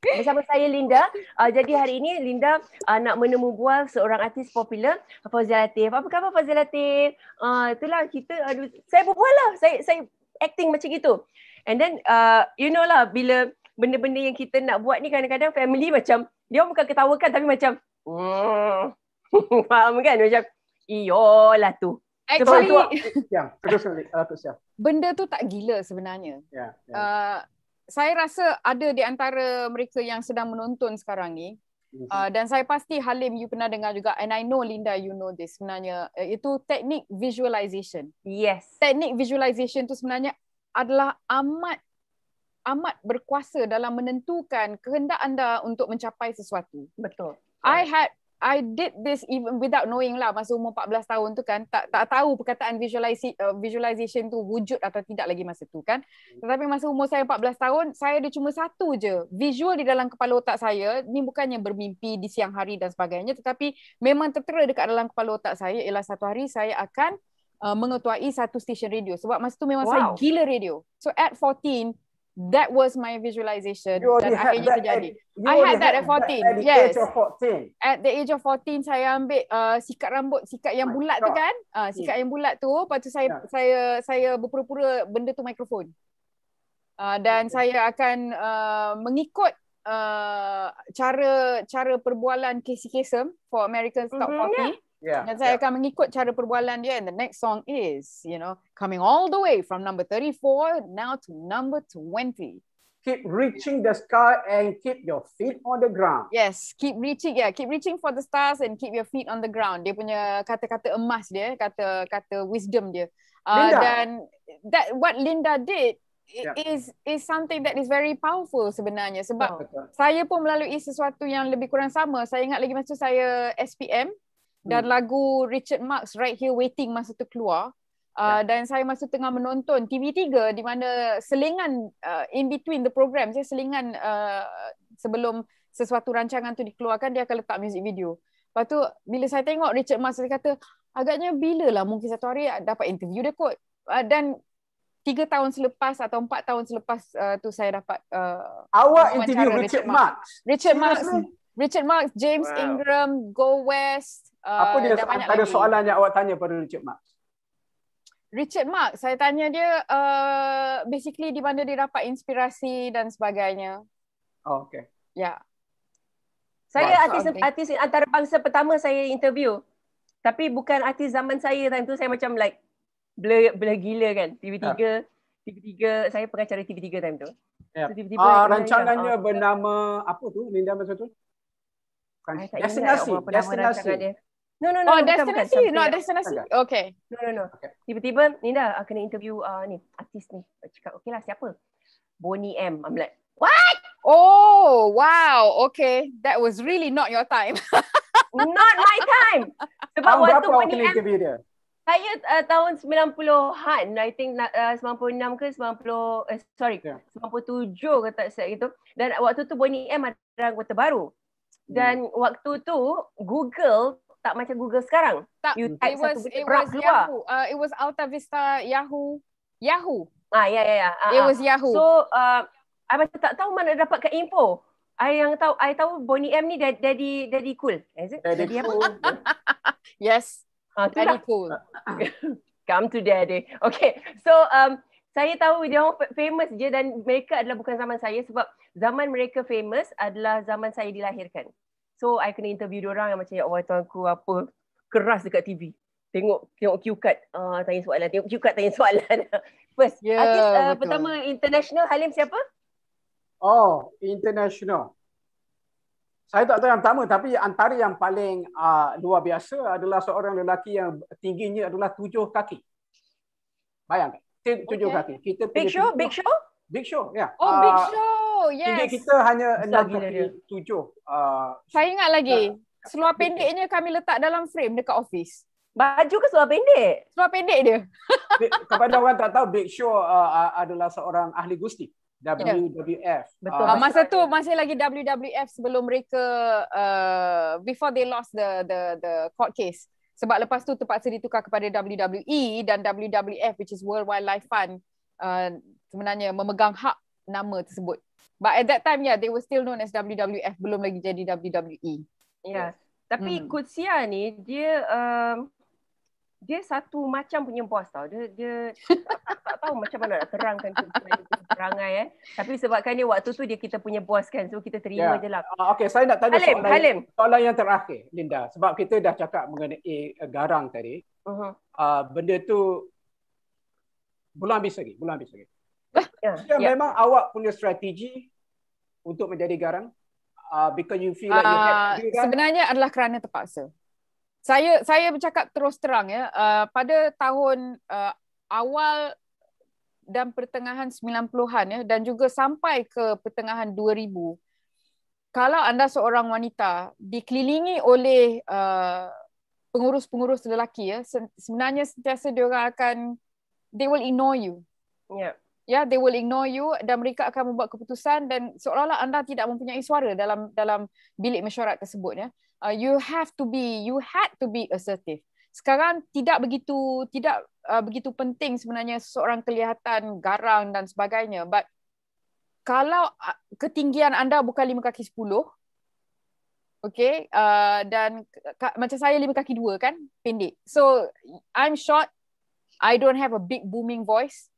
Bersama saya Linda. Jadi hari ini Linda nak menemu bual seorang artis popular, Fauzia Latif. Apa khabar Fauzia Latif? Itulah kita, saya berbual lah. Saya acting macam gitu. And then you know lah, bila benda-benda yang kita nak buat ni kadang-kadang family macam, dia bukan ketawakan tapi macam faham kan? Macam iyalah tu. Actually, benda tu tak gila sebenarnya. Saya rasa ada di antara mereka yang sedang menonton sekarang ni, dan saya pasti Halim you pernah dengar juga, and I know Linda you know this, sebenarnya itu teknik visualization. Yes. Teknik visualization tu sebenarnya adalah amat berkuasa dalam menentukan kehendak anda untuk mencapai sesuatu. Betul. I did this even without knowing lah, masa umur 14 tahun tu kan, tak tahu perkataan visualization tu wujud atau tidak lagi masa tu kan. Tetapi masa umur saya 14 tahun, saya ada cuma satu je visual di dalam kepala otak saya. Ni bukannya bermimpi di siang hari dan sebagainya, tetapi memang tertera dekat dalam kepala otak saya ialah satu hari saya akan mengetuai satu stesen radio. Sebab masa tu memang saya gila radio. So at 14, that was my visualization dan akhirnya terjadi. I had that at 14. Yes. At the age of 14 saya ambil sikat rambut, sikat yang bulat tu kan? Sikat yang bulat tu, lepas tu saya berpura-pura benda tu mikrofon. Dan saya akan mengikut cara perbualan Casey Kasem for American's Top 40. Dan saya akan mengikut cara perbualan dia, and the next song is, coming all the way from number 34 now to number 20. Keep reaching the sky and keep your feet on the ground. Yes, keep reaching for the stars and keep your feet on the ground. Dia punya kata-kata emas dia, kata wisdom dia. Dan that what Linda did is something that is very powerful sebenarnya, sebab saya pun melalui sesuatu yang lebih kurang sama. Saya ingat lagi masa saya SPM dan lagu Richard Marx Right Here Waiting masa tu keluar, dan saya masa tengah menonton TV3 di mana selingan in between the program, selingan sebelum sesuatu rancangan tu dikeluarkan, dia akan letak music video. Lepas tu bila saya tengok Richard Marx, saya kata agaknya bila lah mungkin satu hari dapat interview dia kot. Dan 3 tahun selepas atau 4 tahun selepas tu saya dapat awak interview Richard Marx. Richard Marx, James Ingram, Go West. Apa dia ada soalan yang awak tanya pada Richard Marx? Richard Marx, saya tanya dia basically di mana dia dapat inspirasi dan sebagainya. Oh, okay. Ya. Saya artis antarabangsa pertama saya interview. Tapi bukan artis zaman saya. Time tu saya macam like blur gila kan. TV3 saya pengacara TV3 time tu. So, rancangannya bernama apa tu Linda masa tu? Destinasi. No, Oh, bukan. destinasi, Something not else. destinasi. Okay. No. Okay. Tiba-tiba Linda kena interview ni artis ni. Cakap okey lah siapa? Bonnie M. I'm like, what? Oh, wow. Okay. That was really not your time. Not my time. Sebab Tahun waktu berapa awak Bonnie kena M, interview dia? saya tahun 90-an. I think 96 ke 90, Yeah. 97 ke tak set gitu. Dan waktu tu Bonnie M ada anggota baru. Dan waktu tu Google tak macam Google sekarang. Tak, You it type was satu benda keluar. Yahoo. It was Alta Vista Yahoo. Ya. It was Yahoo. So, I macam tak tahu mana dapatkan info. I tahu Bonnie M ni daddy cool. Is it? Daddy apa? cool. Yes. Itulah. Very cool. Come to daddy. Okay. So, saya tahu dia orang famous je dan mereka adalah bukan zaman saya sebab zaman mereka famous adalah zaman saya dilahirkan. So, I kena interview diorang yang macam, ya Allah tuanku apa keras dekat TV. Tengok cue card, tanya soalan. Tengok cue card, tanya soalan. First, artis pertama international Halim siapa? Oh, international. Saya tak tahu yang pertama tapi antara yang paling luar biasa adalah seorang lelaki yang tingginya adalah 7 kaki. Bayangkan, 7 kaki. Kita Big Show? Big Show, ya. Oh, Big Show. Yes. Tinggi kita hanya 6 kaki 7. Saya ingat lagi. Seluar pendeknya kami letak dalam frame dekat office. Baju ke seluar pendek? Seluar pendek dia. Kepada orang tak tahu, Big Show adalah seorang ahli gusti. WWF. Betul. Masa tu masih lagi WWF sebelum mereka before they lost the court case. Sebab lepas tu terpaksa ditukar kepada WWE dan WWF which is World Wildlife Fund sebenarnya memegang hak nama tersebut. But at that time they were still known as WWF, belum lagi jadi WWE. Ya. Tapi Coach Sia ni dia satu macam punya bos tau. Dia tak tahu macam mana nak terangkan perangai Tapi sebabkan dia waktu tu dia kita punya bos kan. So kita terima je lah. Okay, saya nak tanya Halim. soalan yang terakhir, Linda. Sebab kita dah cakap mengenai garang tadi. Benda tu belum habis lagi. Memang awak punya strategi untuk menjadi garang? Because you feel like you have to do that? Sebenarnya adalah kerana terpaksa. Saya bercakap terus terang pada tahun awal dan pertengahan 90-an dan juga sampai ke pertengahan 2000, kalau anda seorang wanita dikelilingi oleh pengurus-pengurus lelaki sebenarnya sentiasa they will ignore you. They will ignore you dan mereka akan membuat keputusan dan seolah-olah anda tidak mempunyai suara dalam bilik mesyuarat tersebut you had to be assertive. Sekarang tidak begitu penting sebenarnya seseorang kelihatan garang dan sebagainya, but kalau ketinggian anda bukan 5 kaki 10, okay, dan macam saya 5 kaki 2 kan, pendek. So I'm short, I don't have a big booming voice.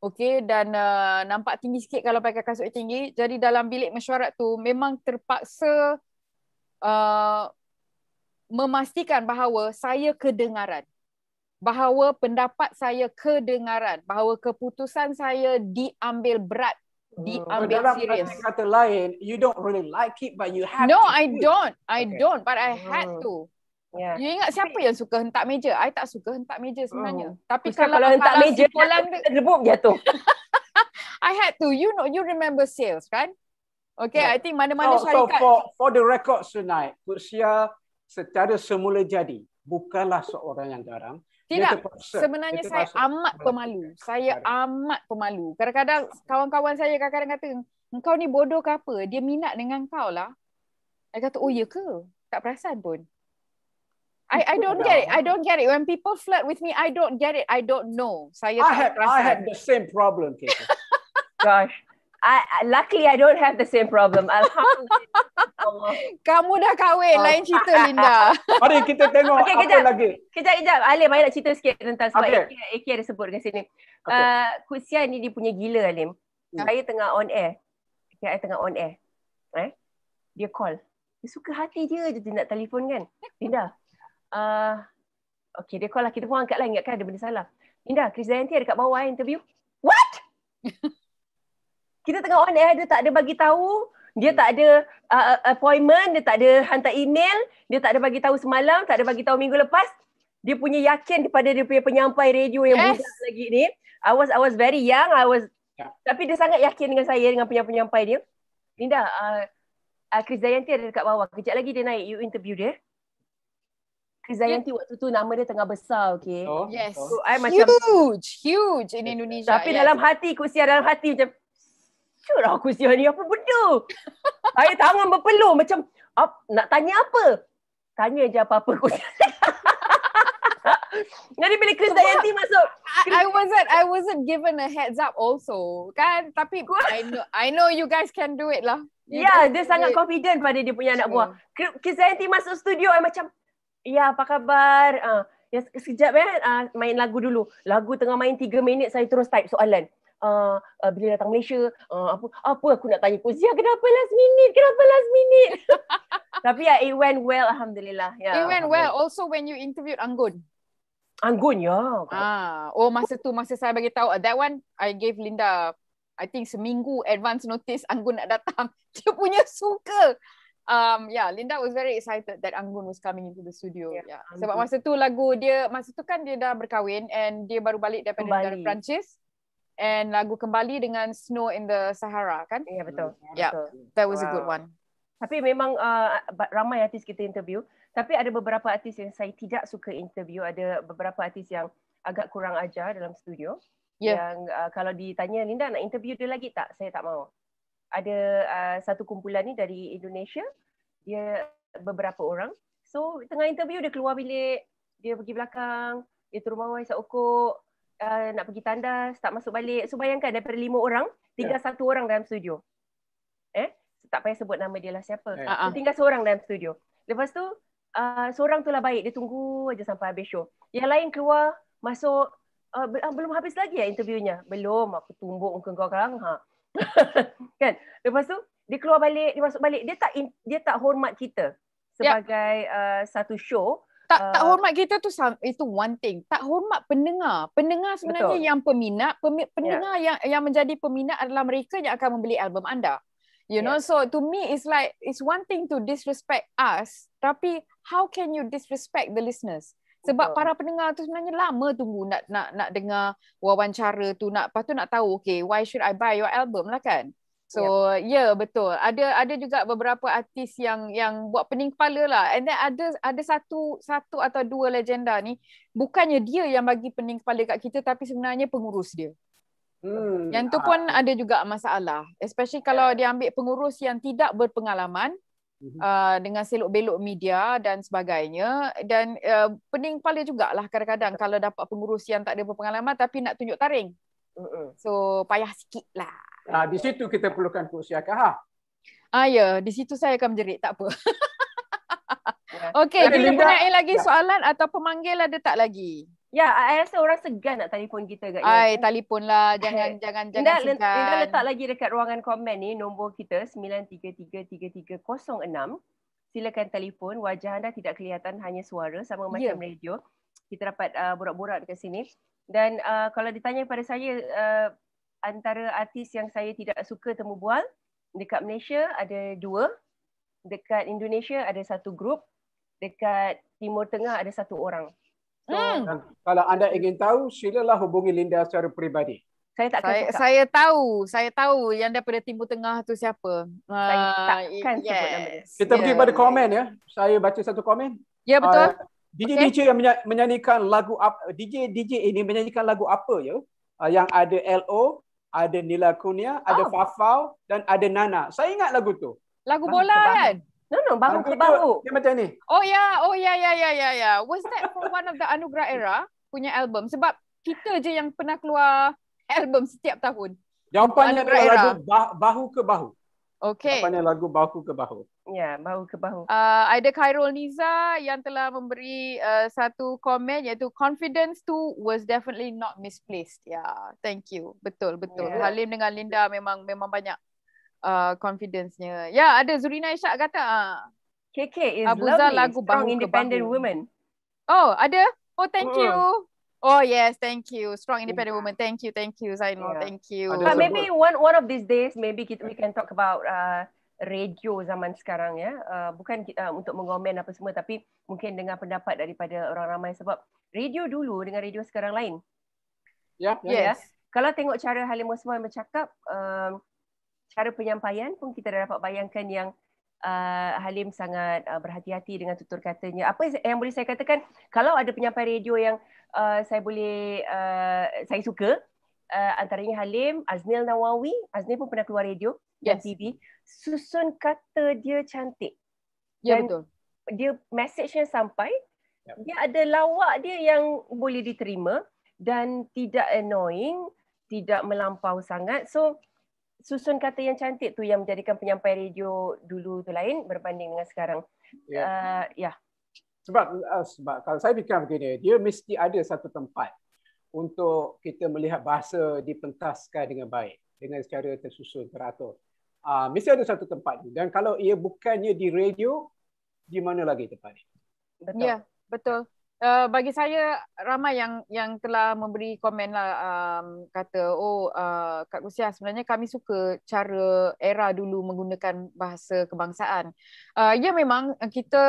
Okay, dan nampak tinggi sikit kalau pakai kasut tinggi. Jadi dalam bilik mesyuarat tu memang terpaksa memastikan bahawa saya kedengaran. Bahawa pendapat saya kedengaran. Bahawa keputusan saya diambil berat. Diambil serius. Dalam kata lain, you don't really like it but you have No, to. I don't, but I had to. Yeah. You ingat siapa yang suka hentak meja? I tak suka hentak meja sebenarnya. Tapi kalau hentak meja, rebuk jatuh. I had to. You remember sales kan? Okay, I think mana-mana syarikat. So for the record tonight, Coach Sia secara semula jadi bukanlah seorang yang garang. Tidak. Sebenarnya saya amat pemalu. Kadang-kadang kawan-kawan saya kadang-kadang kata, engkau ni bodoh ke apa? Dia minat dengan kau lah. Saya kata, oh ya ke? Tak perasan pun. I don't get it. I don't get it. When people flirt with me, I don't get it. I don't know. I had the same problem, Kate. Gosh. Luckily I don't have the same problem. Alhamdulillah. Kamu dah kahwin, lain cerita Linda. Mari kita tengok apa lagi. Kejap. Alim, saya nak cerita sikit tentang sebab AK ada sebut kat sini. Coach Sia ni dia punya gila, Alim. Saya tengah on air. Dia call. Dia suka hati dia je nak telefon kan. Linda. Okay, dia call lah. Kita pun angkat lah. Ingatkan ada benda salah. Linda, Krisdayanti ada kat bawah interview. What? Kita tengah on air, dia tak ada bagi tahu. Dia tak ada appointment, dia tak ada hantar email, dia tak ada bagi tahu semalam, tak ada bagi tahu minggu lepas. Dia punya yakin kepada dia punya penyampai radio yang budak lagi ni. I was very young, tapi dia sangat yakin dengan saya, dengan penyampai dia. Linda, Krisdayanti ada dekat bawah. Kejap lagi dia naik, you interview dia. Krisdayanti waktu tu nama dia tengah besar, okay? Yes. So, I macam huge in Indonesia. tapi dalam hati, dalam hati macam curah aku siapa ni, apa benda? Saya tangan berpeluh macam nak tanya apa? Tanya je apa-apa aku. Jadi bila Krisdayanti masuk, I wasn't given a heads up also, kan? Tapi I know you guys can do it lah. Ya, dia sangat confident pada dia punya anak buah. Krisdayanti masuk studio, I macam, ya apa khabar? Ya sekejap main lagu dulu. Lagu tengah main 3 minit, saya terus type soalan. Bila datang Malaysia, apa aku nak tanya Kuzia, kenapa last minute? Tapi it went well, alhamdulillah. It went well also when you interviewed Anggun. Anggun, ya. Masa saya bagi tahu that one, I gave Linda I think seminggu advance notice Anggun nak datang. Dia punya suka. Linda was very excited that Anggun was coming into the studio. Sebab masa tu kan dia dah berkahwin and dia baru balik daripada negara Perancis. And lagu Kembali dengan Snow in the Sahara, kan? Ya, betul. That was a good one. Tapi memang ramai artis kita interview. Tapi ada beberapa artis yang saya tidak suka interview. Ada beberapa artis yang agak kurang ajar dalam studio. Yang kalau ditanya, Linda nak interview dia lagi tak? Saya tak mahu. Ada satu kumpulan ni dari Indonesia. Dia beberapa orang. So tengah interview dia keluar bilik. Dia pergi belakang. Dia turun bawah isap okok. Nak pergi tandas, tak masuk balik. So bayangkan daripada 5 orang, tinggal 1 orang dalam studio. Tak payah sebut nama dia lah siapa. So, tinggal seorang dalam studio. Lepas tu, seorang tu lah baik. Dia tunggu aja sampai habis show. Yang lain keluar, masuk. Belum habis lagi interviewnya? Belum, aku tumbuk muka kau sekarang. Kan? Lepas tu, dia keluar balik, dia masuk balik. Dia tak hormat kita sebagai satu show. Tak hormat kita tu itu one thing. Tak hormat pendengar. Pendengar sebenarnya yang peminat, pendengar yang menjadi peminat adalah mereka yang akan membeli album anda. You know, so to me it's like it's one thing to disrespect us, tapi how can you disrespect the listeners? Sebab para pendengar tu sebenarnya lama tunggu nak dengar wawancara tu, lepas tu nak tahu okay, why should I buy your album lah kan? So betul. Ada juga beberapa artis yang buat pening kepala lah. And then ada satu atau 2 legenda ni, bukannya dia yang bagi pening kepala kat kita, tapi sebenarnya pengurus dia. Yang tu pun ada juga masalah. Especially kalau dia ambil pengurus yang tidak berpengalaman dengan selok-belok media dan sebagainya. Dan pening kepala jugalah kadang-kadang kalau dapat pengurus yang tak ada berpengalaman tapi nak tunjuk taring. So payah sikit lah. Di situ kita perlukan Kuzia. Di situ saya akan menjerit, tak apa. Okey, kita mempunyai lagi soalan atau pemanggil ada tak lagi? Ya, I rasa orang segan nak telefon kita kat telefon lah. Jangan segan. Linda letak lagi dekat ruangan komen ni nombor kita 933336. Silakan telefon. Wajah anda tidak kelihatan, hanya suara sama macam radio. Kita dapat borak-borak dekat sini. Dan kalau ditanya pada saya, antara artis yang saya tidak suka temu bual, dekat Malaysia ada 2, dekat Indonesia ada 1 grup, dekat Timur Tengah ada 1 orang. So, kalau anda ingin tahu, silalah hubungi Linda secara peribadi. Saya tahu yang daripada Timur Tengah tu siapa. Saya takkan sebut nama dia. Kita pergi pada komen ya. Saya baca satu komen. Ya, betul. DJ yang menyanyikan lagu DJ ini menyanyikan lagu apa ya? Yang ada LO, ada Nila Kunia, ada Fafau dan ada Nana. Saya ingat lagu tu. Lagu bola kan? No, bahu ke bahu. Dia macam ni. Oh ya. Was that for one of the Anugerah era punya album? Sebab kita je yang pernah keluar album setiap tahun. Jawapannya adalah lagu Bahu ke Bahu. Okay. Jawapannya lagu Bahu ke Bahu. Ya, Bahu ke Bahu. Ada Khairul Niza yang telah memberi satu komen iaitu confidence tu was definitely not misplaced. Thank you. Betul. Halim dengan Linda memang banyak confidence-nya. Ada Zurina Ishak kata KK is Abuza lovely, lagu strong Bahu independent ke Bahu. woman. Oh, ada? Oh, thank you. Oh yes, thank you. Strong independent woman. Thank you, Zainul. Thank you. But maybe one of these days, maybe we can talk about radio zaman sekarang ya. Bukan untuk mengomen apa semua, tapi mungkin dengar pendapat daripada orang ramai sebab radio dulu dengan radio sekarang lain. Ya, Yes. Kalau tengok cara Halim Osman bercakap, cara penyampaian pun kita dah dapat bayangkan yang Halim sangat berhati-hati dengan tutur katanya. Apa yang boleh saya katakan, kalau ada penyampai radio yang saya suka, antaranya Halim, Aznil Nawawi. Aznil pun pernah keluar radio dan TV. Susun kata dia cantik. Ya, Dan betul. dia message-nya sampai. Dia ada lawak dia yang boleh diterima dan tidak annoying, tidak melampau sangat. So susun kata yang cantik tu yang menjadikan penyampai radio dulu tu lain berbanding dengan sekarang. Sebab kalau saya fikir begini, dia mesti ada satu tempat untuk kita melihat bahasa dipentaskan dengan baik, dengan secara tersusun, teratur. Mesti ada satu tempat. Dan kalau ia bukannya di radio, di mana lagi tempat ini? Betul. Ya, betul. Bagi saya ramai yang telah memberi komen lah, kata Kak Kusiah, sebenarnya kami suka cara era dulu menggunakan bahasa kebangsaan. Ya, memang kita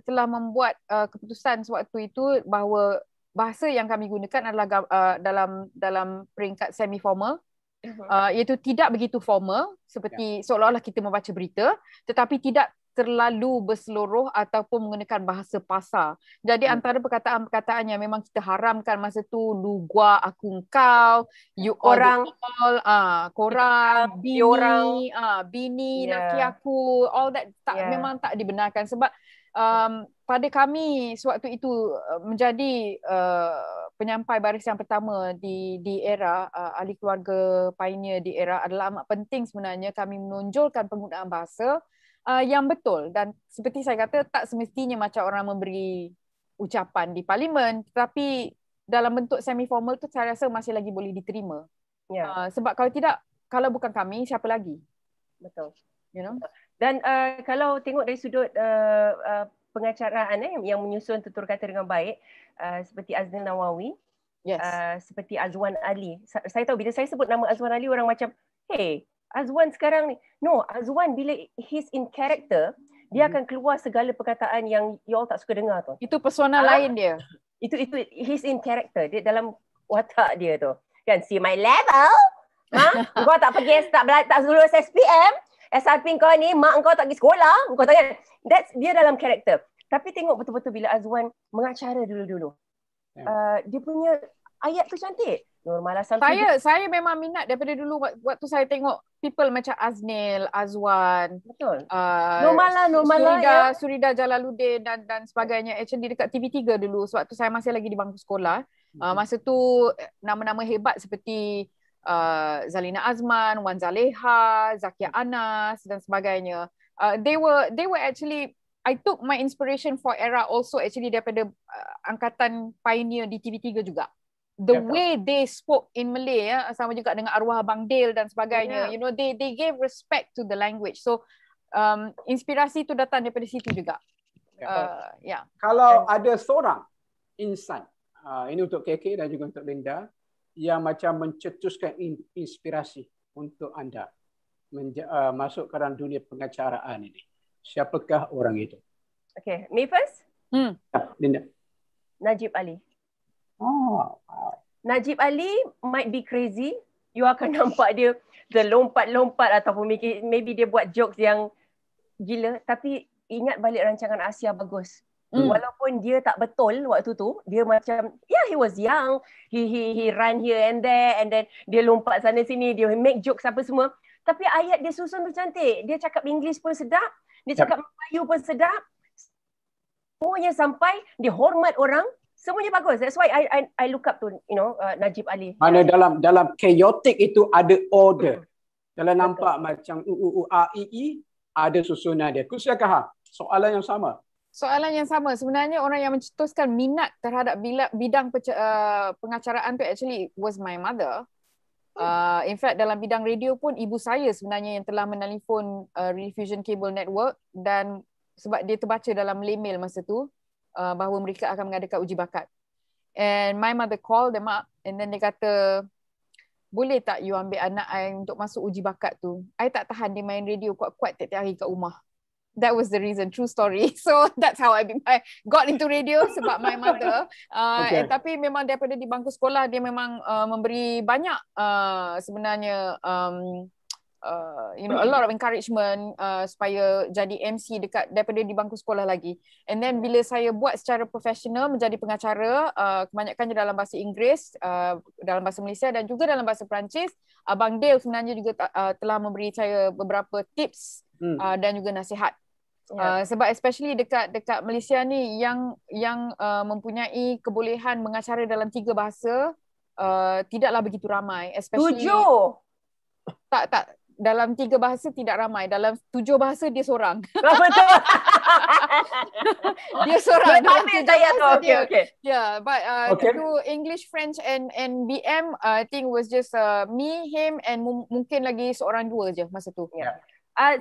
telah membuat keputusan sewaktu itu bahawa bahasa yang kami gunakan adalah dalam peringkat semi formal, iaitu tidak begitu formal seperti seolah-olah kita membaca berita, tetapi tidak terlalu berseluruh ataupun menggunakan bahasa pasar. Jadi antara perkataan-perkataannya memang kita haramkan masa tu, lu, gua, aku, engkau, you, Orang, korang, bini, bini, laki aku, all that memang tak dibenarkan sebab pada kami sewaktu itu menjadi penyampai baris yang pertama di era ahli keluarga pioneer di era adalah amat penting sebenarnya kami menonjolkan penggunaan bahasa yang betul, dan seperti saya kata tak semestinya macam orang memberi ucapan di parlimen, tetapi dalam bentuk semi formal tu saya rasa masih lagi boleh diterima. Sebab kalau tidak, kalau bukan kami, siapa lagi? Betul. You know? Dan kalau tengok dari sudut pengacaraan yang menyusun tutur kata dengan baik, seperti Aznil Nawawi, seperti Azwan Ali. Saya tahu bila saya sebut nama Azwan Ali, orang macam, hey, Azwan sekarang ni. No, Azwan bila he's in character, dia akan keluar segala perkataan yang you all tak suka dengar tu. Itu persona lain dia. Itu he's in character. Dia dalam watak dia tu. Kan, see my level? Kau tak pergi, tak lulus SPM? SRP kau ni, mak kau tak pergi sekolah? Kau tak kan? That's dia dalam karakter. Tapi tengok betul-betul bila Azwan mengacara dulu-dulu. Dia punya ayat tu cantik. Normal saya memang minat daripada dulu waktu saya tengok people macam Aznil, Azwan, betul. Surida Jalaluddin dan sebagainya. Actually dekat TV3 dulu sewaktu saya masih lagi di bangku sekolah. Masa tu nama-nama hebat seperti Zalina Azman, Wan Zaleha, Zakia Anas dan sebagainya. They were actually, I took my inspiration for era also actually daripada angkatan pioneer di TV3 juga. The way they spoke in Malay, sama juga dengan arwah Abang Dale dan sebagainya. You know, they gave respect to the language. So inspirasi tu datang daripada situ juga. Kalau ada seorang insan, ini untuk KK dan juga untuk Linda, yang macam mencetuskan inspirasi untuk anda masuk ke dalam dunia pengacaraan ini, siapakah orang itu? Okay, me first? Linda. Najib Ali. Wow. Najib Ali might be crazy. You akan nampak dia terlompat-lompat ataupun maybe dia buat jokes yang gila. Tapi ingat balik rancangan Asia bagus. Walaupun dia tak betul waktu tu, dia macam, he was young. He run here and there, and then dia lompat sana sini, dia make jokes apa semua. Tapi ayat dia susun tu cantik. Dia cakap English pun sedap. Dia cakap Melayu pun sedap. Semuanya sampai, dia hormat orang. Semuanya bagus. That's why I look up to Najib Ali. Mana dalam chaotic itu ada order. Dalam nampak macam UUAII ada susunan dia. Kusiakah soalan yang sama? Soalan yang sama. Sebenarnya orang yang mencetuskan minat terhadap bidang pengacaraan tu actually was my mother. In fact dalam bidang radio pun ibu saya sebenarnya yang telah menelefon Rediffusion Cable Network, dan sebab dia terbaca dalam email masa tu bahawa mereka akan mengadakan uji bakat. And my mother called them up and then dia kata, boleh tak you ambil anak I untuk masuk uji bakat tu? I tak tahan dia main radio kuat-kuat tiap-tiap hari kat rumah. That was the reason, true story. So that's how I got into radio sebab my mother. Tapi memang daripada di bangku sekolah dia memang memberi banyak sebenarnya a lot of encouragement supaya jadi MC daripada di bangku sekolah lagi. And then bila saya buat secara profesional menjadi pengacara, kebanyakannya dalam bahasa Inggeris, dalam bahasa Malaysia dan juga dalam bahasa Perancis, Abang Dale sebenarnya juga telah memberi saya beberapa tips dan juga nasihat. Sebab especially dekat Malaysia ni yang mempunyai kebolehan mengacara dalam 3 bahasa tidaklah begitu ramai, especially 7. Tak dalam 3 bahasa tidak ramai, dalam 7 bahasa dia seorang. Betul. Dia seorang dalam 7 bahasa dia. Yeah, but to do English, French and BM, I think was just me, him and mungkin lagi seorang 2 je masa tu.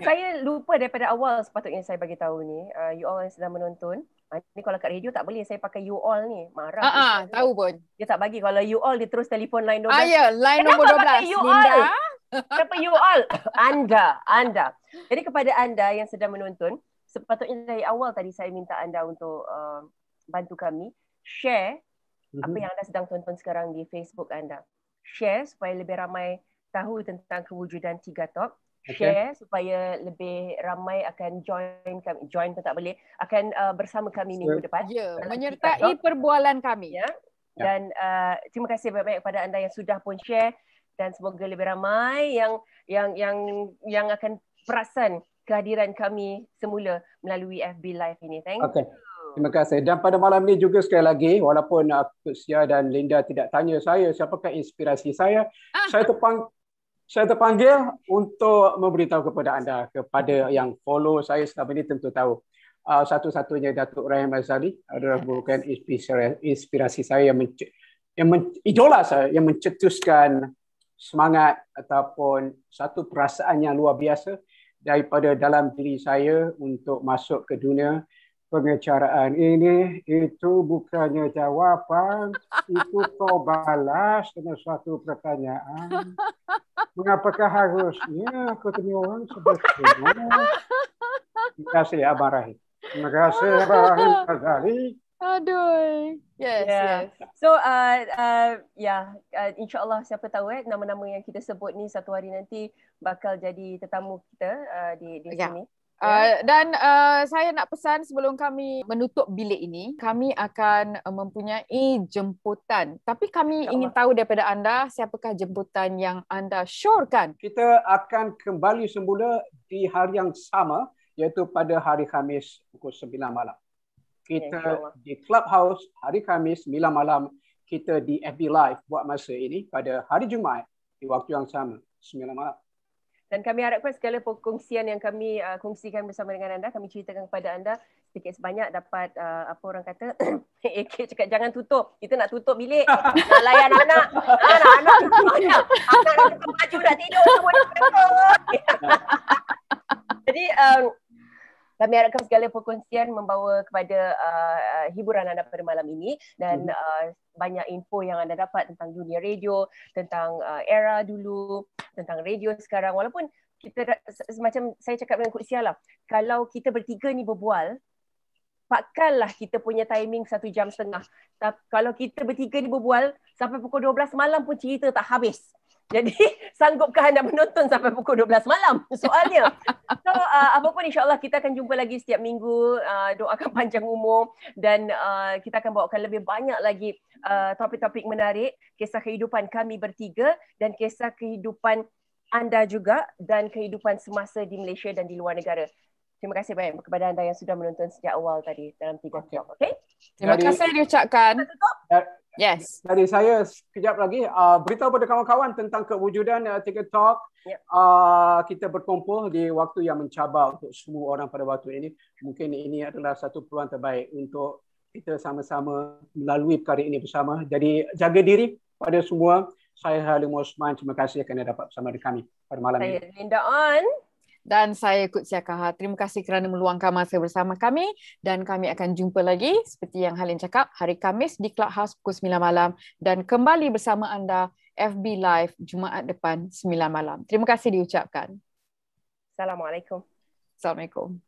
Saya lupa daripada awal sepatutnya saya bagi tahu ni, you all yang sedang menonton. Ni kalau kat radio tak boleh saya pakai you all ni. Marah. Tahu pun. Dia tak bagi, kalau you all dia terus telefon line 12. Ya, line nombor 12. You all? Kenapa you all? Anda. Jadi kepada anda yang sedang menonton, sepatutnya dari awal tadi saya minta anda untuk bantu kami share apa yang anda sedang tonton sekarang di Facebook anda. Share supaya lebih ramai tahu tentang kewujudan 3 Talk. Share supaya lebih ramai akan join pun tak boleh, akan bersama kami minggu depan. Menyertai perbualan kami. Dan terima kasih banyak-banyak kepada anda yang sudah pun share, dan semoga lebih ramai yang akan perasan kehadiran kami semula melalui FB Live ini. Thank you. Terima kasih. Dan pada malam ini juga sekali lagi, walaupun Kak Sia dan Linda tidak tanya saya siapakah inspirasi saya, saya terpanggil untuk memberitahu kepada anda, kepada yang follow saya selama ini tentu tahu. Satu-satunya Datuk Rahim Azali adalah bukan inspirasi saya, idola saya yang mencetuskan semangat ataupun satu perasaan yang luar biasa daripada dalam diri saya untuk masuk ke dunia pengacaraan ini. Itu bukannya jawapan, itu kau balas dengan suatu pertanyaan. Mengapakah harusnya aku temui orang sebagainya? Terima kasih Abang Rahim. Terima kasih Abang Rahim Azali. Aduh. Yes. So insyaAllah siapa tahu nama-nama yang kita sebut ni satu hari nanti bakal jadi tetamu kita di sini. Dan saya nak pesan sebelum kami menutup bilik ini, kami akan mempunyai jemputan. Tapi kami ingin tahu daripada anda, siapakah jemputan yang anda syorkan? Kita akan kembali semula di hari yang sama, iaitu pada hari Khamis pukul 9 malam. Kita di Clubhouse hari Khamis 9 malam, kita di FB Live buat masa ini pada hari Jumaat di waktu yang sama 9 malam. Dan kami harapkan segala perkongsian yang kami kongsikan bersama dengan anda, kami ceritakan kepada anda sedikit sebanyak dapat apa orang kata, AK cakap jangan tutup. Kita nak tutup bilik. Nak layan anak. Anak tukar baju dah tidur semua. Jadi kami harapkan segala perkongsian membawa kepada hiburan anda pada malam ini, dan banyak info yang anda dapat tentang dunia radio, tentang era dulu, tentang radio sekarang. Walaupun kita macam saya cakap dengan Kak Sia lah, kalau kita bertiga ni berbual, pakkanlah kita punya timing 1.5 jam. Kalau kita bertiga ni berbual sampai pukul 12 malam pun cerita tak habis. Jadi sanggupkah anda menonton sampai pukul 12 malam? Soalnya. So apapun insyaAllah kita akan jumpa lagi setiap minggu. Doakan panjang umur, dan kita akan bawakan lebih banyak lagi topik-topik menarik, kisah kehidupan kami bertiga dan kisah kehidupan anda juga, dan kehidupan semasa di Malaysia dan di luar negara. Terima kasih banyak kepada anda yang sudah menonton sejak awal tadi dalam 3 Talk. Okay? Terima kasih diucapkan. Yes. Dari saya sekejap lagi beritahu pada kawan-kawan tentang kewujudan 3 Talk. Kita berkumpul di waktu yang mencabar untuk semua orang pada waktu ini. Mungkin ini adalah satu peluang terbaik untuk kita sama-sama melalui perkara ini bersama. Jadi jaga diri pada semua. Saya Halim Osman, terima kasih kerana dapat bersama dengan kami pada malam ini. Saya Linda On. Dan saya Qudsia Kahar. Terima kasih kerana meluangkan masa bersama kami dan kami akan jumpa lagi seperti yang Halim cakap hari Khamis di Clubhouse pukul 9 malam dan kembali bersama anda FB Live Jumaat depan 9 malam. Terima kasih diucapkan. Assalamualaikum. Assalamualaikum.